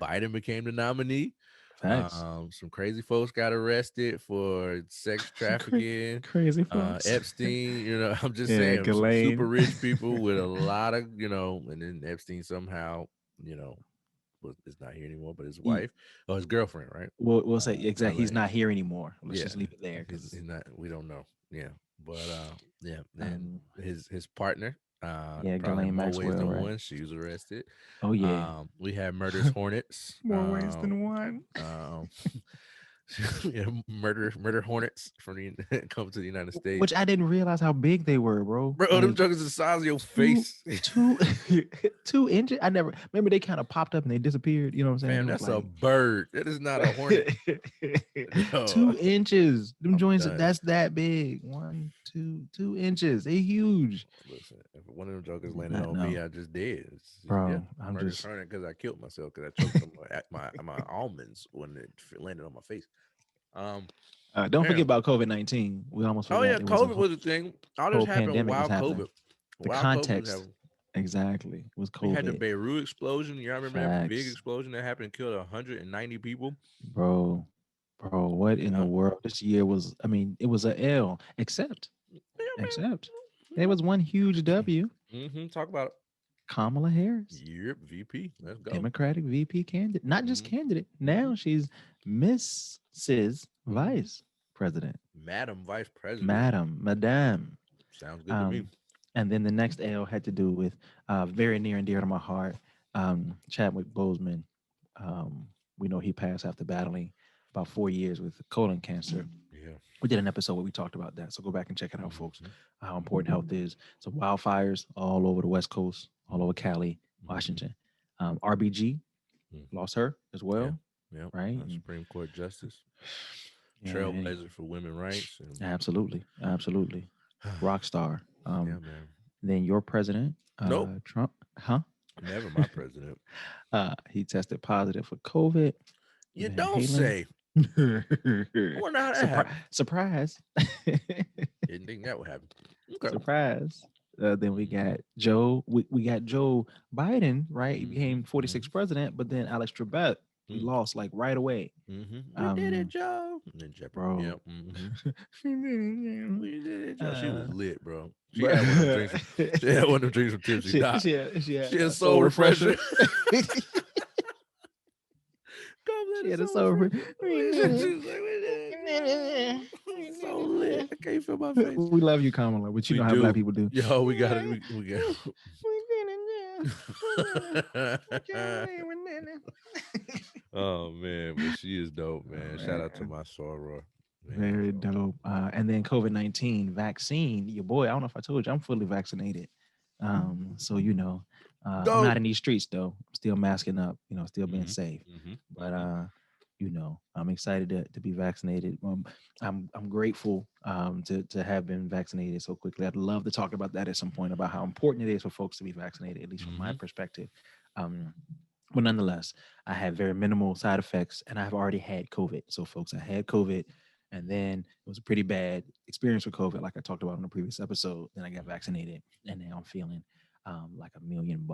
Biden became the nominee. Facts. Some crazy folks got arrested for sex trafficking. Crazy folks. Epstein, I'm just Yeah, saying, some super Ghislaine. rich people with a lot of, and then Epstein somehow, you know, is not here anymore, but his He, wife, oh, his girlfriend, right? we'll say exactly. He's Ghislaine. not here anymore. Let's Yeah, just leave it there because he's not. We don't know. Yeah, but yeah. Then um his partner, yeah, probably in Ghislaine more ways Maxwell, than right? one, she was arrested. Oh yeah. We had murders hornets. More ways than one. Um, yeah, murder hornets from the come to the United Which States. I didn't realize how big they were, bro. Bro, them Like jokers the size of your two face. two 2 inches. I never remember they kind of popped up and they disappeared. You know what I'm saying? Fam, It was that's a like bird. That is not a hornet. No, 2 inches. Them I'm joints done. that's that big. 2 inches. They huge. Listen, if one of them jokers Did landed not on me, know, I just did. Yeah, bro. I'm murder's just hornet because I killed myself because I choked on my almonds when it landed on my face. Um, don't forget Damn. about COVID-19. We almost Oh forgot yeah, there was a COVID was a thing. All this whole happened pandemic was while happening. COVID. The While COVID was context happening. exactly was We had the COVID. Beirut explosion. Y'all remember that big Facts, explosion that happened and killed 190 people? bro. Bro, what in the Yeah. world? This year was, I mean, it was a L, Yeah, except there man. was one huge W. Talk about it. Kamala Harris, Yep, VP. Let's go. Democratic VP candidate, not just Mm-hmm. candidate. Mm-hmm. Now she's Mrs. Mm-hmm. Vice President, Madam Vice President. Madam, Madame. Sounds good to me. Um, and then the next L had to do with very near and dear to my heart, Chadwick Boseman. Um, we know he passed after battling about 4 years with colon cancer. Yeah. We did an episode where we talked about that. So go back and check it out, folks. Mm-hmm. How important health is. So wildfires all over the West Coast, all over Cali, Mm-hmm. Washington. RBG Mm-hmm. lost her as Yeah. well, Yeah. right? And, Supreme Court Justice. yeah, Trailblazer for women rights. And absolutely, absolutely, rock star. yeah, man. Then your president, Nope. Trump, huh? Never my president. He tested positive for COVID. You We've had don't Halen. say. I wonder how that happened. Surprise. Didn't think that would happen. Okay. Surprise. Then we got Joe. We got Joe Biden, right? He became 46th president, but then Alex Trebek, we lost like right away. You did it, Joe. And then Jeopardy. Bro. Yep. We did it, Joe. She was lit, bro. She Bro. had one of them drinks. She had one of them drinks from Tipsy Doc. She had She had soul refresher. She had a soul refresher. She was like, we did it, Joe. So lit. I can't feel my face. We love you, Kamala, but you We know how do. black people do. Yo, we got it. We got Oh man, but she is dope, man. Shout out to my soror. Very dope. And then COVID-19 vaccine. Your boy, I don't know if I told you, I'm fully vaccinated. So you know, I'm not Go. in these streets though. I'm still masking up, still being Mm-hmm. safe. Mm-hmm. But Mm-hmm. I'm excited to be vaccinated. I'm grateful to have been vaccinated so quickly. I'd love to talk about that at some point about how important it is for folks to be vaccinated, at least from my Mm-hmm. perspective. Um, but nonetheless, I have very minimal side effects, and I've already had COVID. So, folks, I had COVID, and then it was a pretty bad experience with COVID, like I talked about in the previous episode. Then I got vaccinated, and now I'm feeling like $1 million.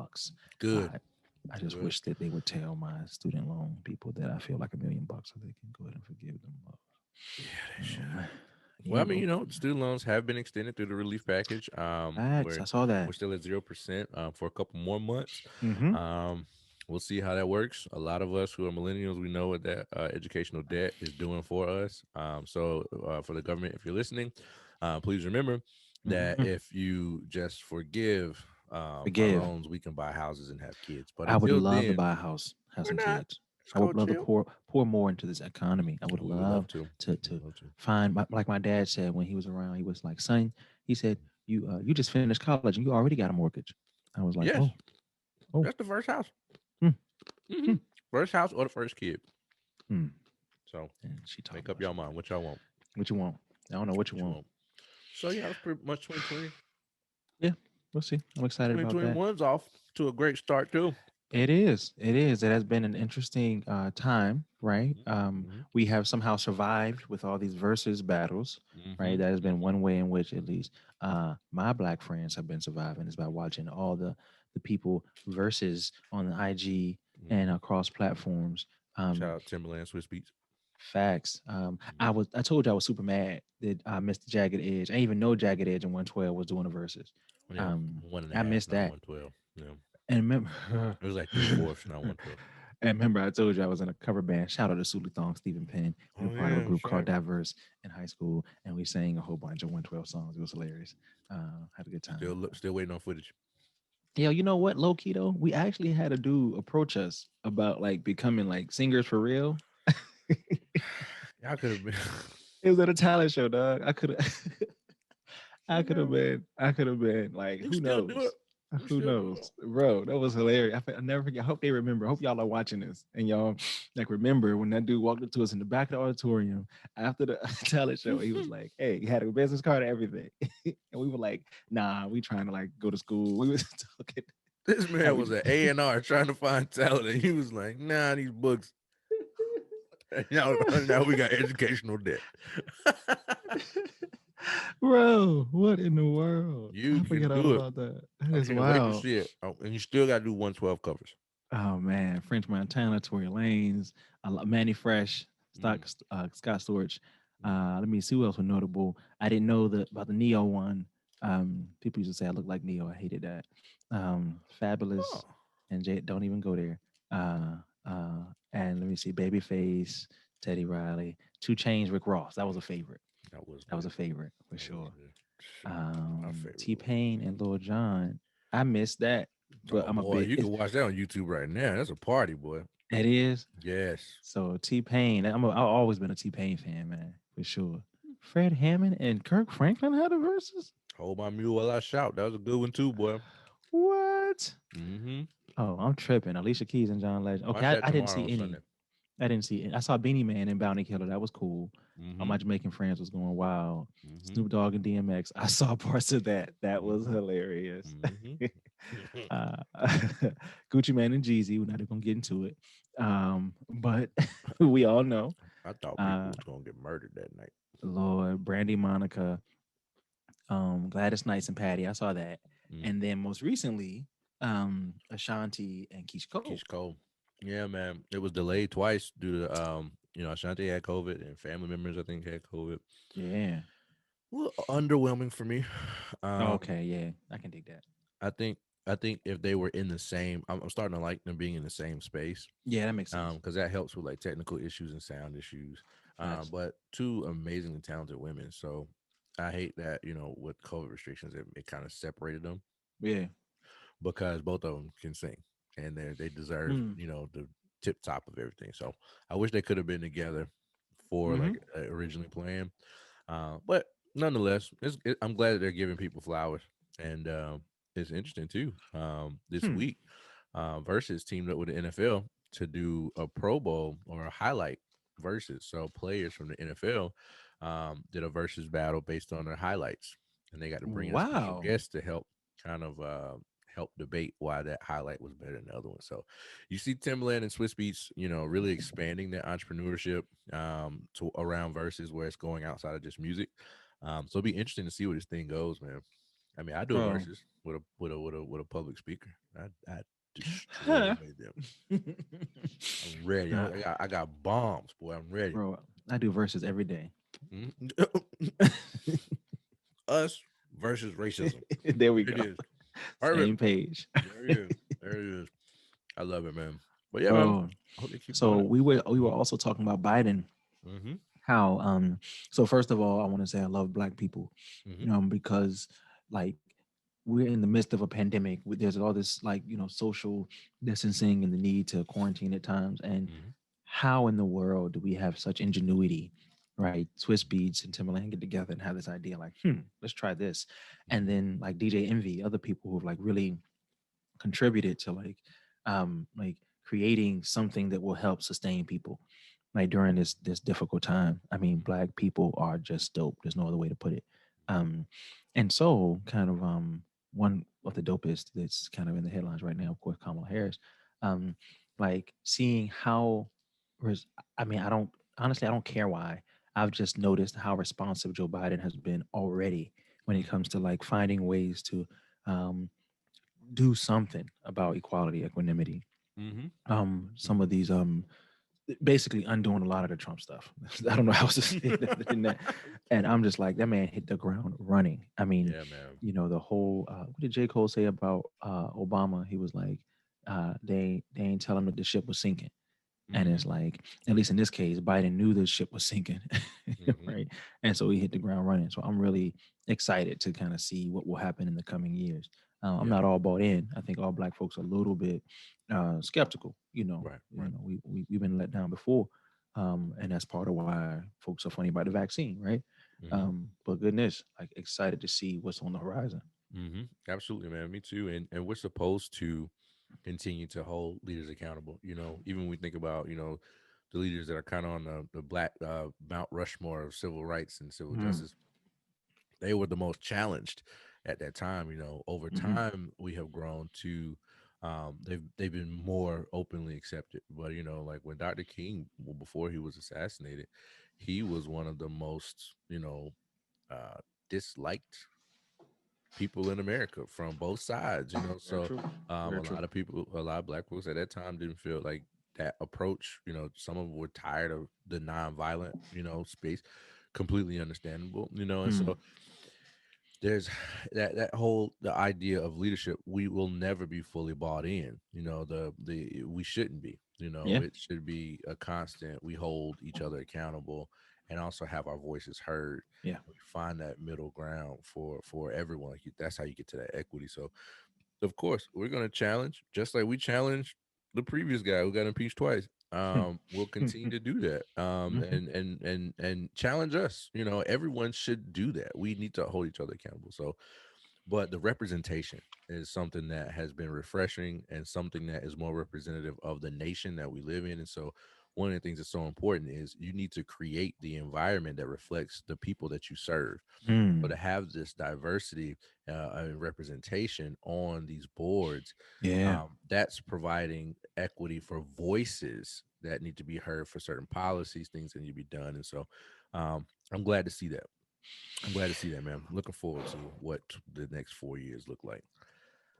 Good. Uh, I just Good. wish that they would tell my student loan people that I feel like $1 million so they can go ahead and forgive them. Yeah, they should. Um, Well, I yeah, mean, bro. student loans have been extended through the relief package. Facts. I saw We're that. still at 0% for a couple more months. Mm-hmm. Um, we'll see how that works. A lot of us who are millennials, we know what that educational debt is doing for us. For the government, if you're listening, please remember that Mm-hmm. if you just forgive our Forgive. loans, we can buy houses and have kids. But I would until love to then, buy a house, have we're some not. kids. Let's I go would love to chill. pour more into this economy. I would We would love love to. We to would love to. find like my dad said when he was around. He was like, "Son," he said, you just finished college and you already got a mortgage." I was like, Yes, oh, that's the first house. hmm, Hmm. hmm, First house or the first kid. hmm. So And she talking make up about y'all some mind what y'all want. what you want. I don't know what you What you want. want. So yeah, that's pretty much 2020. Yeah, we'll see. I'm excited about that. 2021's off to a great start too. It is. It is. It has been an interesting time, right? Mm-hmm. We have somehow survived with all these versus battles, Mm-hmm. right? That has been Mm-hmm. one way in which, at least, my black friends have been surviving is by watching all the people versus on the IG and Mm-hmm. across platforms. Shout Um, out Timberland Swiss Beats. Facts. I told you I was super mad that I missed the Jagged Edge. I didn't even know Jagged Edge and 112 was doing the verses. Yeah, one and a I half, missed not that. 112. Yeah, And remember, it was like 3/4, not 112. and remember, I told you I was in a cover band. Shout out to Sulu Thong, Stephen Penn. We were Oh part of a yeah, group that's called right. Diverse in high school, and we sang a whole bunch of 112 songs. It was hilarious. Had a good time. Still waiting on footage. Yeah, you know what? Low key though, we actually had a dude approach us about like becoming like singers for real. Y'all could have been. It was at a talent show, dog. I could have. I could have Yeah, been. I could have been. Like, you who still do it. knows? You Who still do knows, bro? That was hilarious. I never forget. I hope they remember. I hope y'all are watching this and y'all like remember when that dude walked up to us in the back of the auditorium after the talent show. He was it. like, "Hey, he had a business card and everything," and we were like, "Nah, we trying to like go to school." We was talking. This How man we was at A&R trying to find talent, and he was like, "Nah, these books." Now we got educational debt. Bro, what in the world? You I can forget all do it. about that. That I is can't wait to wild. see it. Oh, and you still got to do 112 covers. Oh man, French Montana, Tory Lanez, Manny Fresh, Mm, Scott Storch. mm. Let me see who else was notable. I didn't know about the Neo one. People used to say I look like Neo. I hated that. Fabulous Oh, and Jay, don't even go there. Uh, uh, and let me see, Babyface, Teddy Riley, Two Chains, Rick Ross. That was a favorite. that was That was good. a favorite for That was sure. good. My favorite T was. Pain and Lil Jon. I missed that, but Oh I'm a boy, big. you can watch that on YouTube right now. That's a party, boy. It is. Yes. So T Pain, I've always been a T Pain fan, man, for sure. Fred Hammond and Kirk Franklin had a versus. Hold my mule while I shout. That was a good one too, boy. What? Mm-hmm. Oh, I'm tripping. Alicia Keys and John Legend. Okay, Watch that I didn't tomorrow see on Sunday. any. I didn't see it. I saw Beanie Man and Bounty Killer. That was cool. All Mm-hmm. my Jamaican friends was going wild. Mm-hmm. Snoop Dogg and DMX. I saw parts of that. That was Mm-hmm. hilarious. Mm-hmm. uh, Gucci Man and Jeezy. We're not even gonna get into it. But we all know. I thought people Uh, was gonna get murdered that night. Lord, Brandy Monica, Gladys Knights and Patty. I saw that. Mm. And then most recently, Ashanti and Keisha Cole. Keisha Cole. Yeah, man. It was delayed twice due to Ashanti had COVID and family members I think had COVID. Yeah. A little underwhelming for me. Um, Okay, yeah. I can dig that. I think if they were in the same, I'm starting to like them being in the same space. Yeah, that makes sense. Because that helps with like technical issues and sound issues. Facts. But two amazingly talented women. So I hate that, with COVID restrictions, it kind of separated them Yeah. because both of them can sing and they deserve, Mm. the tip top of everything. So I wish they could have been together for Mm-hmm. like originally planned. But nonetheless, I'm glad that they're giving people flowers. And is interesting too. This Hmm. week, Versus teamed up with the NFL to do a Pro Bowl or a highlight versus. So players from the NFL did a versus battle based on their highlights, and they got to bring in a special Wow. guest to help kind of help debate why that highlight was better than the other one. So you see Timbaland and Swiss Beats, really expanding their entrepreneurship to around verses where it's going outside of just music. So it'll be interesting to see where this thing goes, man. I mean, I do a Bro. versus with a public speaker. I destroy Huh. them. I'm ready. Nah, I got bombs, boy. I'm ready. bro, I do verses every day. Mhm. Us versus racism. There we There it go. is. Perfect. Same page. There it is. There it is. I love it, man. But yeah, man. Bro. I hope they keep So doing it. we were also talking about Biden. Mm-hmm. How so first of all, I want to say I love black people, Mm-hmm. because like we're in the midst of a pandemic. There's all this like, social distancing and the need to quarantine at times. And Mm-hmm. how in the world do we have such ingenuity, right? Swiss Beats and Timberland get together and have this idea like, let's try this. And Mm-hmm. then like DJ Envy, other people who have like really contributed to like creating something that will help sustain people like during this difficult time. I mean, black people are just dope. There's no other way to put it. um and so kind of one of the dopest that's kind of in the headlines right now, of course, Kamala Harris. um like seeing how I mean, I don't, honestly, I don't care why. I've just noticed how responsive Joe Biden has been already when it comes to like finding ways to um do something about equality, equanimity. Mm-hmm. Some of these basically undoing a lot of the Trump stuff. I don't know how else to say it than that. And I'm just like, that man hit the ground running. I mean, Yeah, man. the whole what did J. Cole say about Obama? He was like, they ain't telling him that the ship was sinking. And Mm-hmm. it's like, at least in this case, Biden knew the ship was sinking, Mm-hmm. right? And so he hit the ground running. So I'm really excited to kind of see what will happen in the coming years. I'm Yeah. not all bought in. I think all black folks are a little bit skeptical. Right. Right. We've been let down before, and that's part of why folks are funny about the vaccine, right? Mm-hmm. But goodness, like excited to see what's on the horizon. Mm-hmm. Absolutely, man. Me too. And we're supposed to continue to hold leaders accountable. Even when we think about, the leaders that are kind of on the black Mount Rushmore of civil rights and civil Mm-hmm. justice, they were the most challenged at that time. Over Mm-hmm. time, we have grown to they've been more openly accepted. But like when Dr. King, well, before he was assassinated, he was one of the most uh, disliked people in America from both sides. Very So true. Very a true. lot of people, a lot of black folks at that time didn't feel like that approach. Some of them were tired of the nonviolent, space. Completely understandable. And Mm. so there's that whole the idea of leadership. We will never be fully bought in. The we shouldn't be. Yeah. It should be a constant. We hold each other accountable and also have our voices heard. Yeah. We find that middle ground for everyone. That's how you get to that equity. So of course, we're going to challenge, just like we challenged the previous guy who got impeached twice. We'll continue to do that, Mhm. and challenge us. Everyone should do that. We need to hold each other accountable. So, but the representation is something that has been refreshing and something that is more representative of the nation that we live in. And so, one of the things that's so important is you need to create the environment that reflects the people that you serve. So Mm. to have this diversity and representation on these boards, Yeah, that's providing equity for voices that need to be heard for certain policies, things that need to be done. And so I'm glad to see that. I'm glad to see that, man. Looking forward to what the next 4 years look like.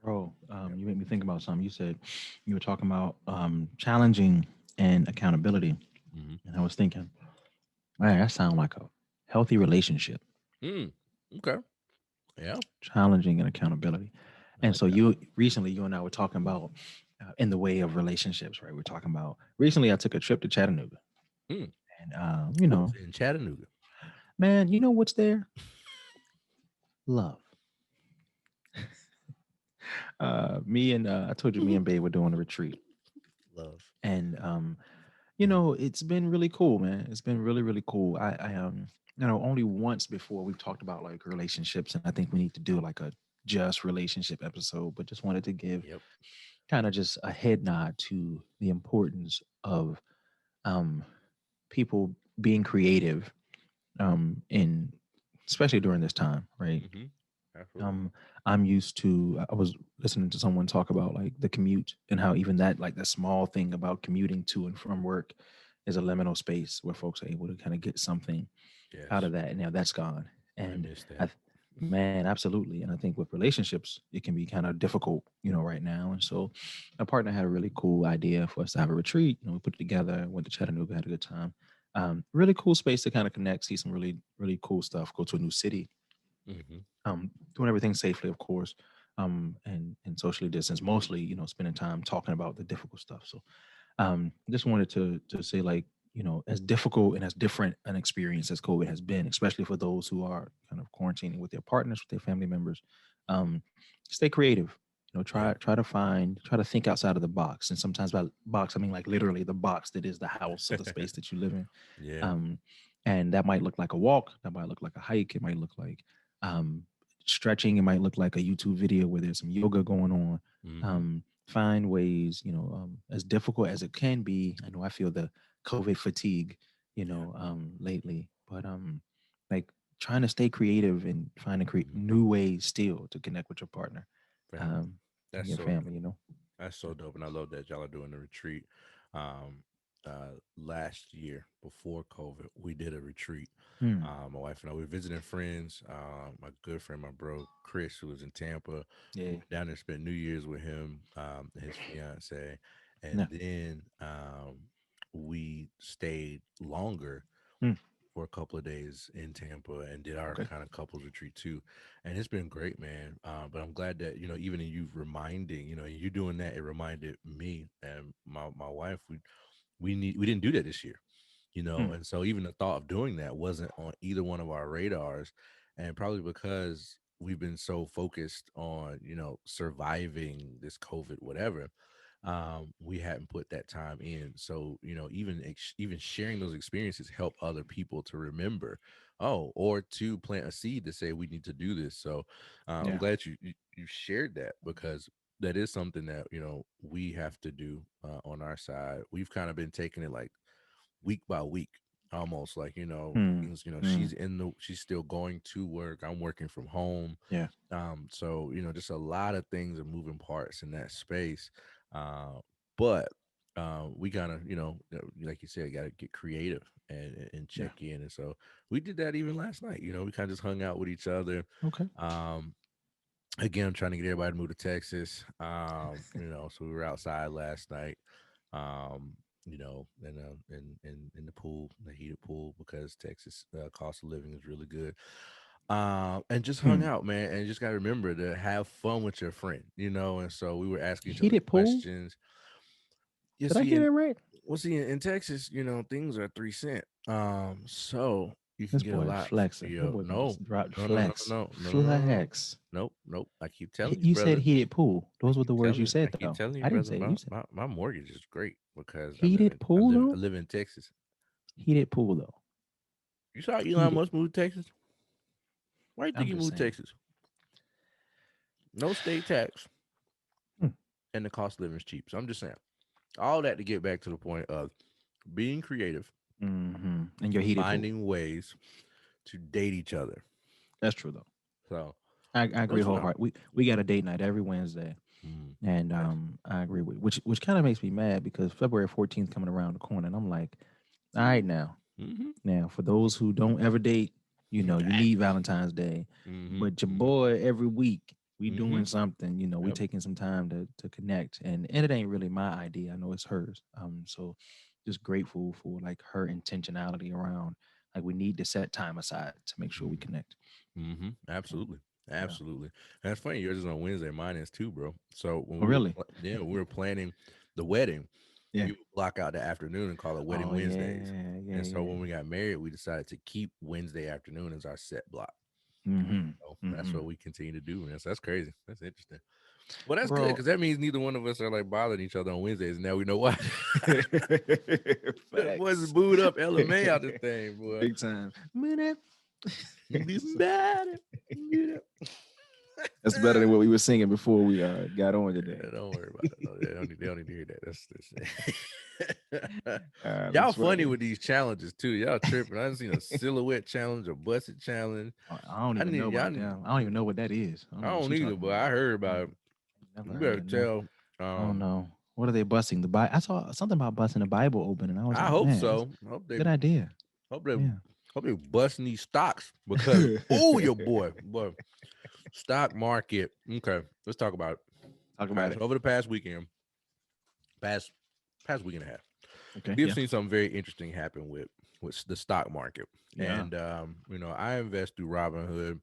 bro. Yeah. You made me think about something. You said you were talking about challenging and accountability, Mm-hmm. and I was thinking, man, that sounds like a healthy relationship. Mm, okay. Yeah. Challenging and accountability. I And like so that. you and I were talking about in the way of relationships, right? We're talking about recently. I took a trip to Chattanooga, Mm. and What's in Chattanooga? man, you know what's there? Love. Me and I told you, me and Babe were doing a retreat, Love. and Mhm. it's been really cool, man. It's been really, really cool. I only once before we've talked about like relationships, and I think we need to do like a just relationship episode, but just wanted to give Yep. kind of just a head nod to the importance of um, people being creative in especially during this time, right? Mm-hmm. Absolutely. Um, I'm used to. I was listening to someone talk about like the commute and how even that like the small thing about commuting to and from work is a liminal space where folks are able to kind of get something out Yes. of that. And now that's gone. I And miss I, that. man, absolutely. And I think with relationships, it can be kind of difficult, right now. And so, my partner had a really cool idea for us to have a retreat. We put it together, went to Chattanooga, had a good time. Really cool space to kind of connect, see some really, really cool stuff. Go to a new city, Mm-hmm. doing everything safely, of course, and socially distance. Mostly, spending time talking about the difficult stuff. So, just wanted to say like as difficult and as different an experience as COVID has been, especially for those who are kind of quarantining with their partners, with their family members. um, Stay creative. Yeah. Try to think outside of the box. And sometimes by box I mean like literally the box that is the house or the space that you live in. Yeah. um, and that might look like a walk, that might look like a hike, it might look like um, stretching, it might look like a YouTube video where there's some yoga going on. Mm-hmm. Find ways, as difficult as it can be. I know I feel the COVID fatigue, Yeah. lately, but like trying to stay creative and find to create Mm-hmm. new ways still to connect with your partner, Fam. um, and That's your so dope. family. That's so dope, and I love that y'all are doing the retreat. Um, Last year before COVID, we did a retreat. Hmm. My wife and I we were visiting friends. My good friend, my bro Chris, who was in Tampa. We Yeah. went down there, spent New Year's with him, and his fiance, and Yeah. then we stayed longer Hmm. for a couple of days in Tampa and did our Okay. kind of couples retreat too. And it's been great, man. But I'm glad that, even in you reminding, you doing that, it reminded me and my wife, we didn't do that this year, Hmm. and so even the thought of doing that wasn't on either one of our radars. And probably because we've been so focused on, surviving this COVID, whatever, we hadn't put that time in. So even sharing those experiences help other people to remember, or to plant a seed to say we need to do this. So I'm Yeah. glad you shared that, because that is something that we have to do on our side. We've kind of been taking it like week by week, almost like Hmm. things. Hmm. She's still going to work. I'm working from home. Yeah. So just a lot of things are moving parts in that space. But we gotta, like you said, gotta get creative and Yeah. check in. And so we did that even last night. We kind of just hung out with each other. Okay. um Again, I'm trying to get everybody to move to Texas. So we were outside last night. In the pool, the heated pool, because Texas cost of living is really good. And just hung Hmm. out, man, and just gotta remember to have fun with your friend, and so we were asking each other Heated pool. questions. You Did I see, hear in that right? well, see, in Texas, things are 3 cent. So you can This get a boy lot for flexing. That boy no, just dropped no, no, no, flex. no, no, no, no, no, no. Flex. Nope, nope. I keep telling you, You said brother. heated pool. I Those were keep the words you telling I said, keep though. telling you, I didn't brother. say it. My You said my, my mortgage is great because I live heated in I pool, live I though. live in Texas. Heated pool, though. You saw Elon Heated. Musk move to Texas? Why do you think I'm he just moved to saying. Texas? No state tax, Hmm. and the cost of living is cheap. So I'm just saying all that to get back to the point of being creative Mm-hmm. And your and heated pool. finding ways to date each other. That's true, though. So I it agree was fun. wholeheartedly. We got a date night every Wednesday, Mm, and nice. I agree with which kind of makes me mad because February 14th coming around the corner, and I'm like, all right now. Mm-hmm. Now, for those who don't ever date, you Dang. need Valentine's Day, Mm-hmm. but your Mm-hmm. boy every week we Mm-hmm. doing something. We Yep. taking some time to connect, and it ain't really my idea. I know it's hers. So just grateful for like her intentionality around like we need to set time aside to make sure we connect. Mm-hmm. Absolutely. Yeah. Absolutely. And that's funny. Yours is on Wednesday. Mine is too, bro. So when Oh, really? we were planning the wedding, Yeah. we would block out the afternoon and call it Wedding Oh Wednesdays. yeah, yeah, And so yeah. when we got married, we decided to keep Wednesday afternoon as our set block. Mm-hmm. So that's Mm-hmm. what we continue to do. Man. So that's crazy. That's interesting. Well, that's good Bro. because that means neither one of us are like bothering each other on Wednesdays. And now we know why. That boys Facts. booed up LMA out this thing, boy. Big time. Minute. This bad. That's better than what we were singing before we got on today. Yeah, don't worry about it. No, they don't need to hear that. That's y'all That's funny funny. with these challenges too. Y'all tripping. I done seen a silhouette challenge, a busted challenge. I don't I even know need y'all. about them. I don't even know what that is. I don't I know what don't you're either, talking but about. I heard Mm, about it. never You heard better of no. tell. I don't know. What are they busting? The Bible. I saw something about busting the Bible open, and I was I like, hope man, that's so. a good idea. Hope they Yeah. hope they busting these stocks because oh your boy stock market. Okay, let's talk about it. Talk All about right, so it. over the past weekend, past week and a half, Okay. we have Yeah. seen something very interesting happen with the stock market. Yeah. And I invest through Robinhood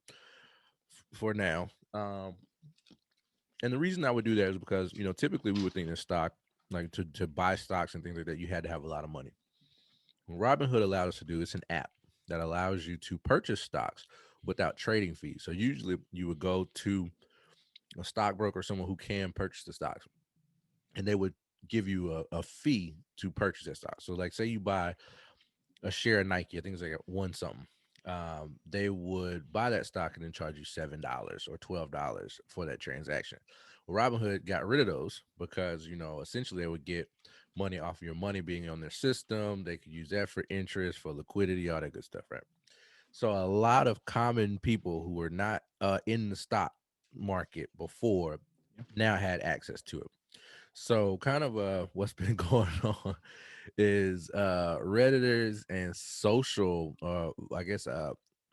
for now. And the reason I would do that is because typically we would think that stock, like to buy stocks and things like that, you had to have a lot of money. What Robinhood allowed us to do, it's an app that allows you to purchase stocks without trading fees. So usually you would go to a stockbroker, someone who can purchase the stocks, and they would give you a fee to purchase that stock. So like say you buy a share of Nike, I think it's like one something. They would buy that stock and then charge you $7 or $12 for that transaction. Well, Robinhood got rid of those because essentially they would get money off of your money being on their system. They could use that for interest, for liquidity, all that good stuff, right? So a lot of common people who were not in the stock market before now had access to it. So kind of what's been going on is Redditors and social I guess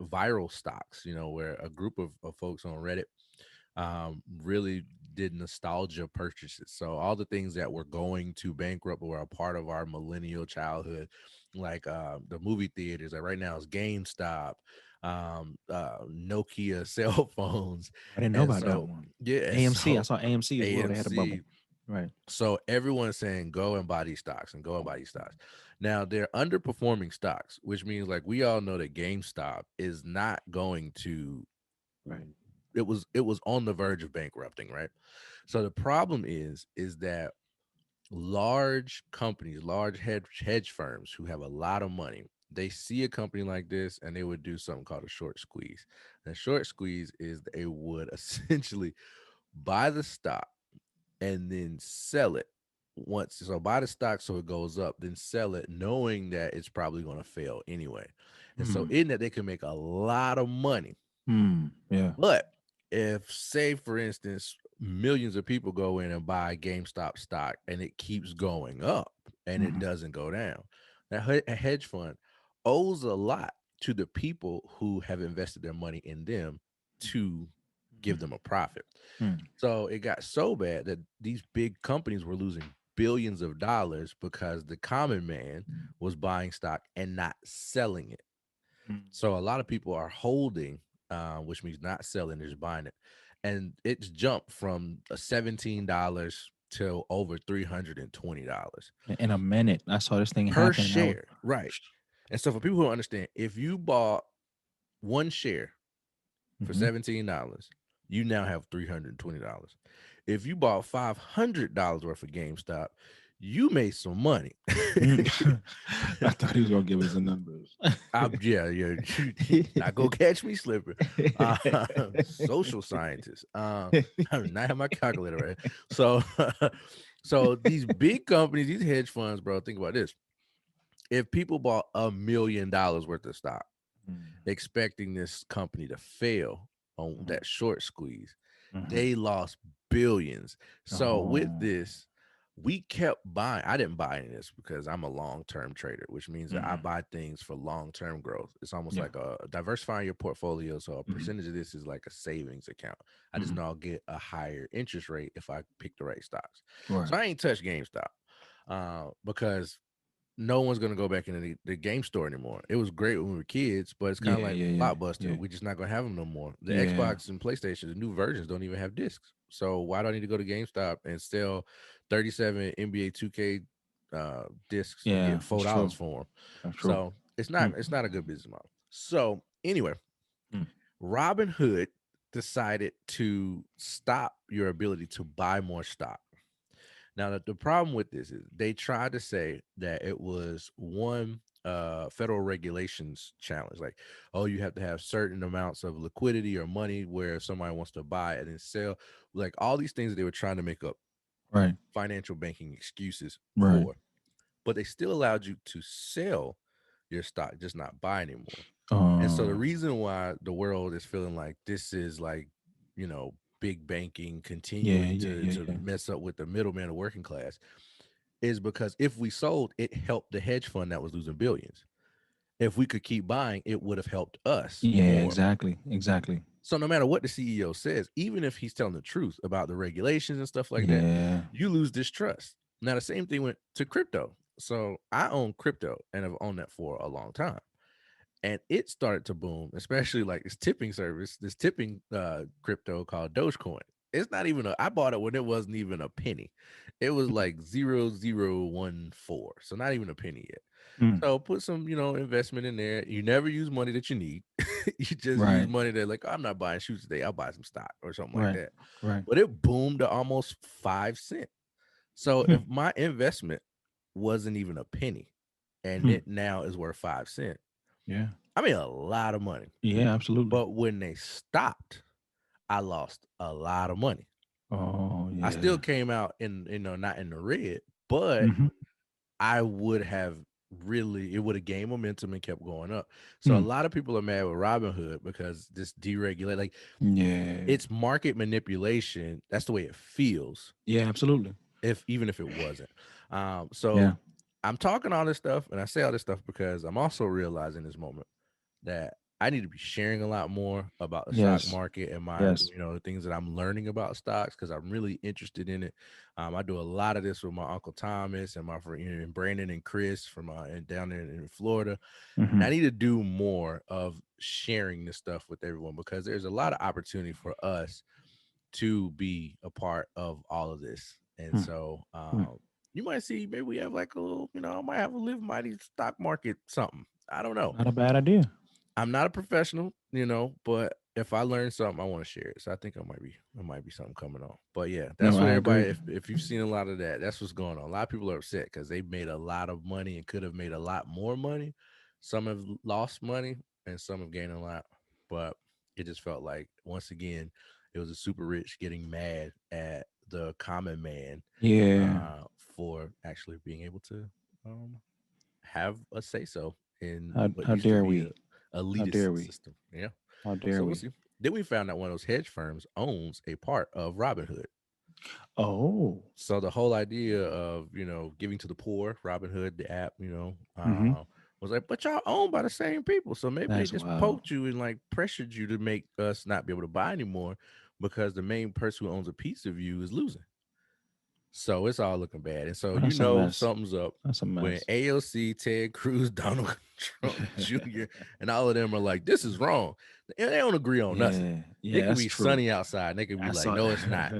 viral stocks, where a group of folks on Reddit really did nostalgia purchases. So all the things that were going to bankrupt or a part of our millennial childhood, like the movie theaters, like right now is GameStop, Nokia cell phones. I didn't know And about that so, one. yeah, AMC. I so saw AMC as well. They had a bubble. AMC. Right. So everyone's saying go and buy these stocks and go and buy these stocks. Now they're underperforming stocks, which means like we all know that GameStop is not going to Right. it was on the verge of bankrupting, right? So the problem is that large companies, large hedge firms who have a lot of money, they see a company like this and they would do something called a short squeeze. And a short squeeze is they would essentially buy the stock and then sell it once. So buy the stock so it goes up, then sell it knowing that it's probably going to fail anyway. And so Hmm. in that they can make a lot of money. Hmm. Yeah. But if, say, for instance, millions of people go in and buy GameStop stock and it keeps going up and it Hmm. doesn't go down, that a hedge fund owes a lot to the people who have invested their money in them to give them a profit. Hmm. So it got so bad that these big companies were losing billions of dollars because the common man was buying stock and not selling it. Hmm. So a lot of people are holding, which means not selling, they're just buying it. And it's jumped from $17 to over $320 In a minute, I saw this thing per happen, and I was, share. Right. And so for people who don't understand, if you bought one share for mm-hmm. $17, you now have $320. If you bought $500 worth of GameStop, you made some money. I thought he was gonna give us the numbers. Yeah, not go catch me slipping. Uh, Social scientist. I do not have my calculator right. So, so these big companies, these hedge funds, bro. Think about this: if people bought $1 million worth of stock, expecting this company to fail on Mm-hmm. that short squeeze, Mm-hmm. they lost billions. So with Oh. this, we kept buying. I didn't buy any of this because I'm a long-term trader, which means that I Mm-hmm. buy things for long-term growth. It's almost Yeah. like a diversifying your portfolio. So a Mm-hmm. percentage of this is like a savings account. I just Mm-hmm. know I'll get a higher interest rate if I pick the right stocks. Right. So I ain't touched GameStop because no one's gonna go back into the game store anymore. It was great when we were kids, but it's kind of Yeah. like Yeah. Yeah. Blockbuster. Yeah. We're just not gonna have them no more. The Yeah. Xbox and PlayStation, the new versions don't even have discs. So why do I need to go to GameStop and sell 37 NBA 2K discs and Yeah. get That's $4 true. for them? That's true. So it's Hmm. not a good business model. So anyway, Hmm. Robin Hood decided to stop your ability to buy more stock. Now, the problem with this is they tried to say that it was one. federal regulations challenge, like, oh, you have to have certain amounts of liquidity or money where if somebody wants to buy and then sell, like all these things that they were trying to make up Right. financial banking excuses Right. for, but they still allowed you to sell your stock, just not buy anymore. And so the Uh, reason why the world is feeling like this is like, big banking yeah, continuing yeah, to yeah, to yeah. mess up with the middleman, the working class, is because if we sold, it helped the hedge fund that was losing billions. If we could keep buying, it would have helped us Yeah, more. exactly. Exactly. So no matter what the CEO says, even if he's telling the truth about the regulations and stuff like that, Yeah. you lose distrust. Now the same thing went to crypto. So I own crypto and have owned that for a long time. And it started to boom, especially like this tipping service, this tipping crypto called Dogecoin. It's not even I bought it when it wasn't even a penny. It was like 0.0014. So not even a penny yet. Mm. So put some, investment in there. You never use money that you need. You just use Right. money that, like, I'm not buying shoes today. I'll buy some stock or something like Right. that. Right. But it boomed to almost 5 cents. So Hmm. if my investment wasn't even a penny and Hmm. it now is worth 5 cents, Yeah. I mean a lot of money. Yeah, absolutely. But when they stopped, I lost a lot of money. Oh, I still yeah. came out in, not in the red, but Hmm. I would have it would have gained momentum and kept going up. So a Hmm. lot of people are mad with Robinhood because this deregulate, like, Yeah. it's market manipulation. That's the way it feels. Yeah, absolutely. If even if it wasn't. Yeah. So I'm talking all this stuff and I say all this stuff because I'm also realizing this moment that I need to be sharing a lot more about the stock Yes. market and my, Yes. the things that I'm learning about stocks because I'm really interested in it. I do a lot of this with my uncle Thomas and my friend, and Brandon and Chris from and down there in Florida. And I Hmm. need to do more of sharing this stuff with everyone because there's a lot of opportunity for us to be a part of all of this. And Hmm. so Hmm. you might see maybe we have like a little, I might have a Live Mighty stock market something. I don't know. Not a bad idea. I'm not a professional, but if I learn something, I want to share it. So I think I might be something coming on. But yeah, No, that's what I everybody. agree. If you've seen a lot of that, that's what's going on. A lot of people are upset because they made a lot of money and could have made a lot more money. Some have lost money and some have gained a lot. But it just felt like once again, it was a super rich getting mad at the common man Yeah. for actually being able to um, have a say so in what How used to dare be a we? How elitist dare we? system. Yeah. How dare So we'll we? see. Then we found out one of those hedge firms owns a part of Robinhood. Oh. So the whole idea of, giving to the poor, Robinhood, the app, Hmm. was like, but y'all owned by the same people. So maybe they That's just wild. poked you and like pressured you to make us not be able to buy anymore because the main person who owns a piece of you is losing. So it's all looking bad. And so Oh, that's a mess. something's up That's a when mess. AOC, Ted Cruz, Donald Trump Jr., and all of them are like, this is wrong. And they don't agree on nothing. Yeah. It Yeah, could that's be true. sunny outside. And they could be I like, saw. no, it's not.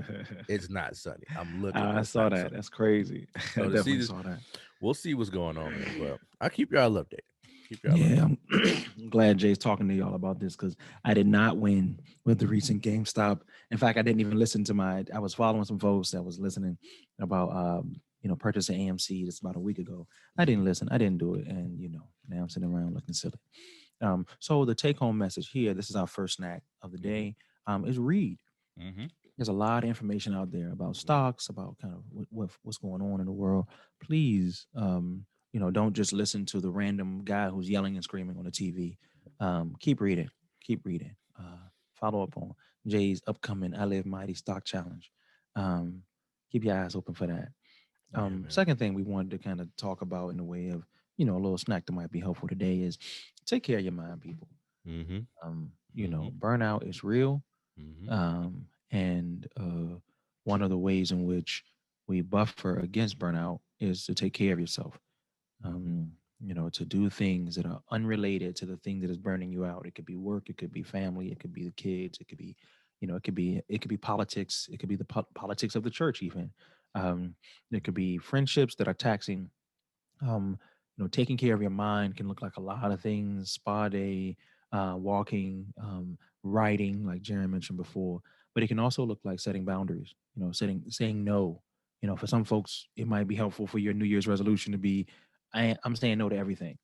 It's not sunny. I'm looking, but I it's saw not that. sunny. That's crazy. I So to see definitely this, saw that. we'll see what's going on, man. But I'll keep y'all updated. Keep y'all Yeah, updated. I'm glad Jay's talking to y'all about this because I did not win with the recent GameStop. In fact, I didn't even listen to my. I was following some folks that was listening about purchasing AMC just about a week ago. I didn't listen. I didn't do it, and now I'm sitting around looking silly. So the take home message here. This is our first snack of the Mm-hmm. day. Is read. Mm-hmm. There's a lot of information out there about stocks, about kind of what's going on in the world. Please, don't just listen to the random guy who's yelling and screaming on the TV. Keep reading. Keep reading. Follow up on Jay's upcoming I Live Mighty Stock Challenge. Um, keep your eyes open for that. Yeah, man. Second thing we wanted to kind of talk about in the way of, a little snack that might be helpful today is take care of your mind, people. Mm-hmm. Mm-hmm. Burnout is real. Mm-hmm. And one of the ways in which we buffer against burnout is to take care of yourself. Mm-hmm. To do things that are unrelated to the thing that is burning you out. It could be work, it could be family, it could be the kids, it could be, it could be politics, it could be the politics of the church, even. Um, it could be friendships that are taxing. Um, taking care of your mind can look like a lot of things: spa day, walking, writing, like Jaron mentioned before. But it can also look like setting boundaries. Saying no. For some folks, it might be helpful for your New Year's resolution to be, I'm saying no to everything.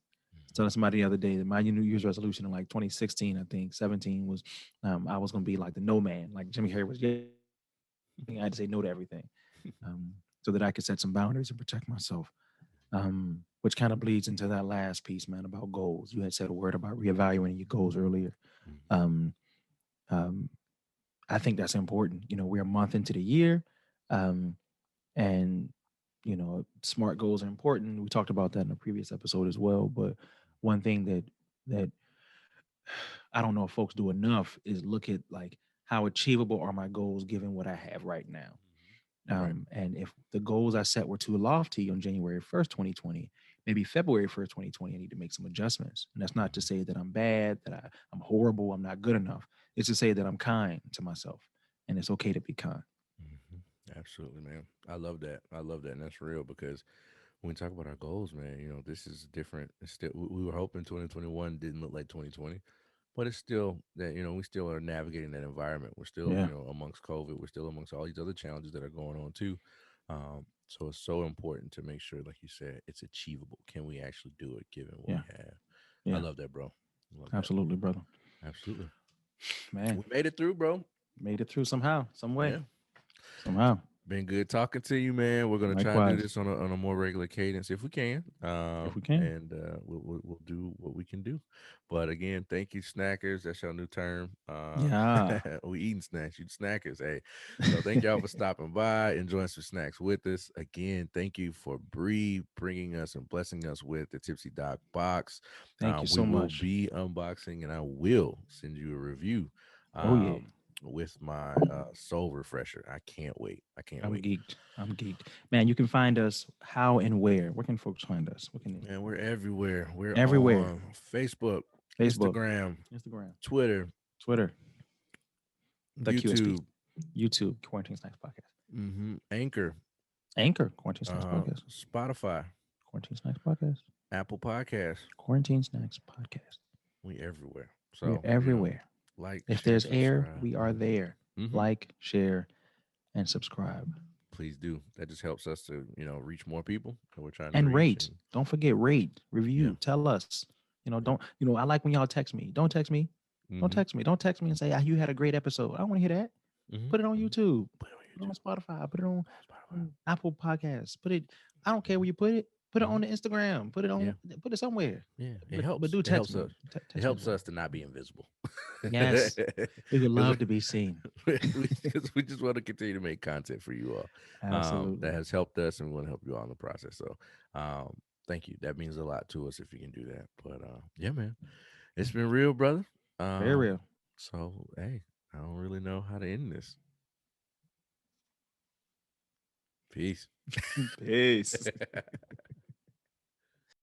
telling somebody the other day that my New Year's resolution in like 2016, I think 17 was, I was gonna be like the no man, like Jimmy Harry was. Yeah, I had to say no to everything, so that I could set some boundaries and protect myself. Which kind of bleeds into that last piece, man, about goals. You had said a word about reevaluating your goals earlier. Mhm. Um, um, I think that's important. You know, we're a month into the year, um, and smart goals are important. We talked about that in a previous episode as well. But one thing that I don't know if folks do enough is look at like how achievable are my goals given what I have right now. Right. And if the goals I set were too lofty on January 1st, 2020, maybe February 1st, 2020, I need to make some adjustments. And that's not to Mhm. say that I'm bad, that I'm horrible, I'm not good enough. It's to say that I'm kind to myself. And it's okay to be kind. Mhm. Absolutely, man. I love that. I love that, and that's real because when we talk about our goals, man, this is different. It's still, we were hoping 2021 didn't look like 2020, but it's still that we still are navigating that environment. We're still Yeah. amongst COVID. We're still amongst all these other challenges that are going on too. So it's so important to make sure, like you said, it's achievable. Can we actually do it given what Yeah. we have? I Yeah. love that, bro. I love that. Absolutely, brother. Absolutely. Man, We made it through, bro. made it through somehow, some way, Yeah. somehow. Been good talking to you, man. We're gonna try and do Likewise, this on a more regular cadence if we can, if we can. and we'll do what we can do. But again, thank you, snackers. That's our new term. Yeah. We eating snacks, you snackers. Hey, so thank y'all for stopping by, enjoying some snacks with us. Again, thank you for Bree bringing us and blessing us with the Tipsy Doc box. Thank you We so will much. be unboxing, and I will send you a review. Oh, yeah. Um, with my soul refresher. I can't wait. I can't I'm wait. geeked. I'm geeked. Man, you can find us how and where? Where can folks find us? What can they? Man, we're everywhere. We're Everywhere. on Facebook, Facebook, Instagram, Instagram, Twitter, Twitter, the QSP, YouTube, YouTube, Quarantine Snacks Podcast, Anchor, Anchor, Quarantine Snacks Podcast, Spotify, Quarantine Snacks Podcast, Apple Podcasts. Quarantine Snacks Podcast. We everywhere. We're So, everywhere. like, If share, there's air, subscribe. we are there. Hmm. Like, share, and subscribe. Please do. That just helps us to, reach more people that we're trying to And reach. rate. And Don't forget, rate, yeah. review, tell us. Yep. Don't, I like when y'all text me. Don't text me. Don't Hmm. text me. Don't text me and say, ah, you had a great episode. I don't want to hear that. Hmm. Put it on YouTube. Put it on Put it on YouTube, Spotify. Put it on Spotify. on Apple Podcasts. Put it, I don't care where you put it. Put it Hmm. on the Instagram. Put it Yeah. on, put it somewhere. Yeah. It But helps. do It text helps me. us. It Text me as helps well. us to not be invisible. Yes. We would Because love to be seen. we just want to continue to make content for you all. That Absolutely. has helped us, and we want to help you all in the process. So, thank you. That means a lot to us if you can do that. But yeah, man, it's been real, brother. Very Um, real. so hey, I don't really know how to end this. Peace. Peace.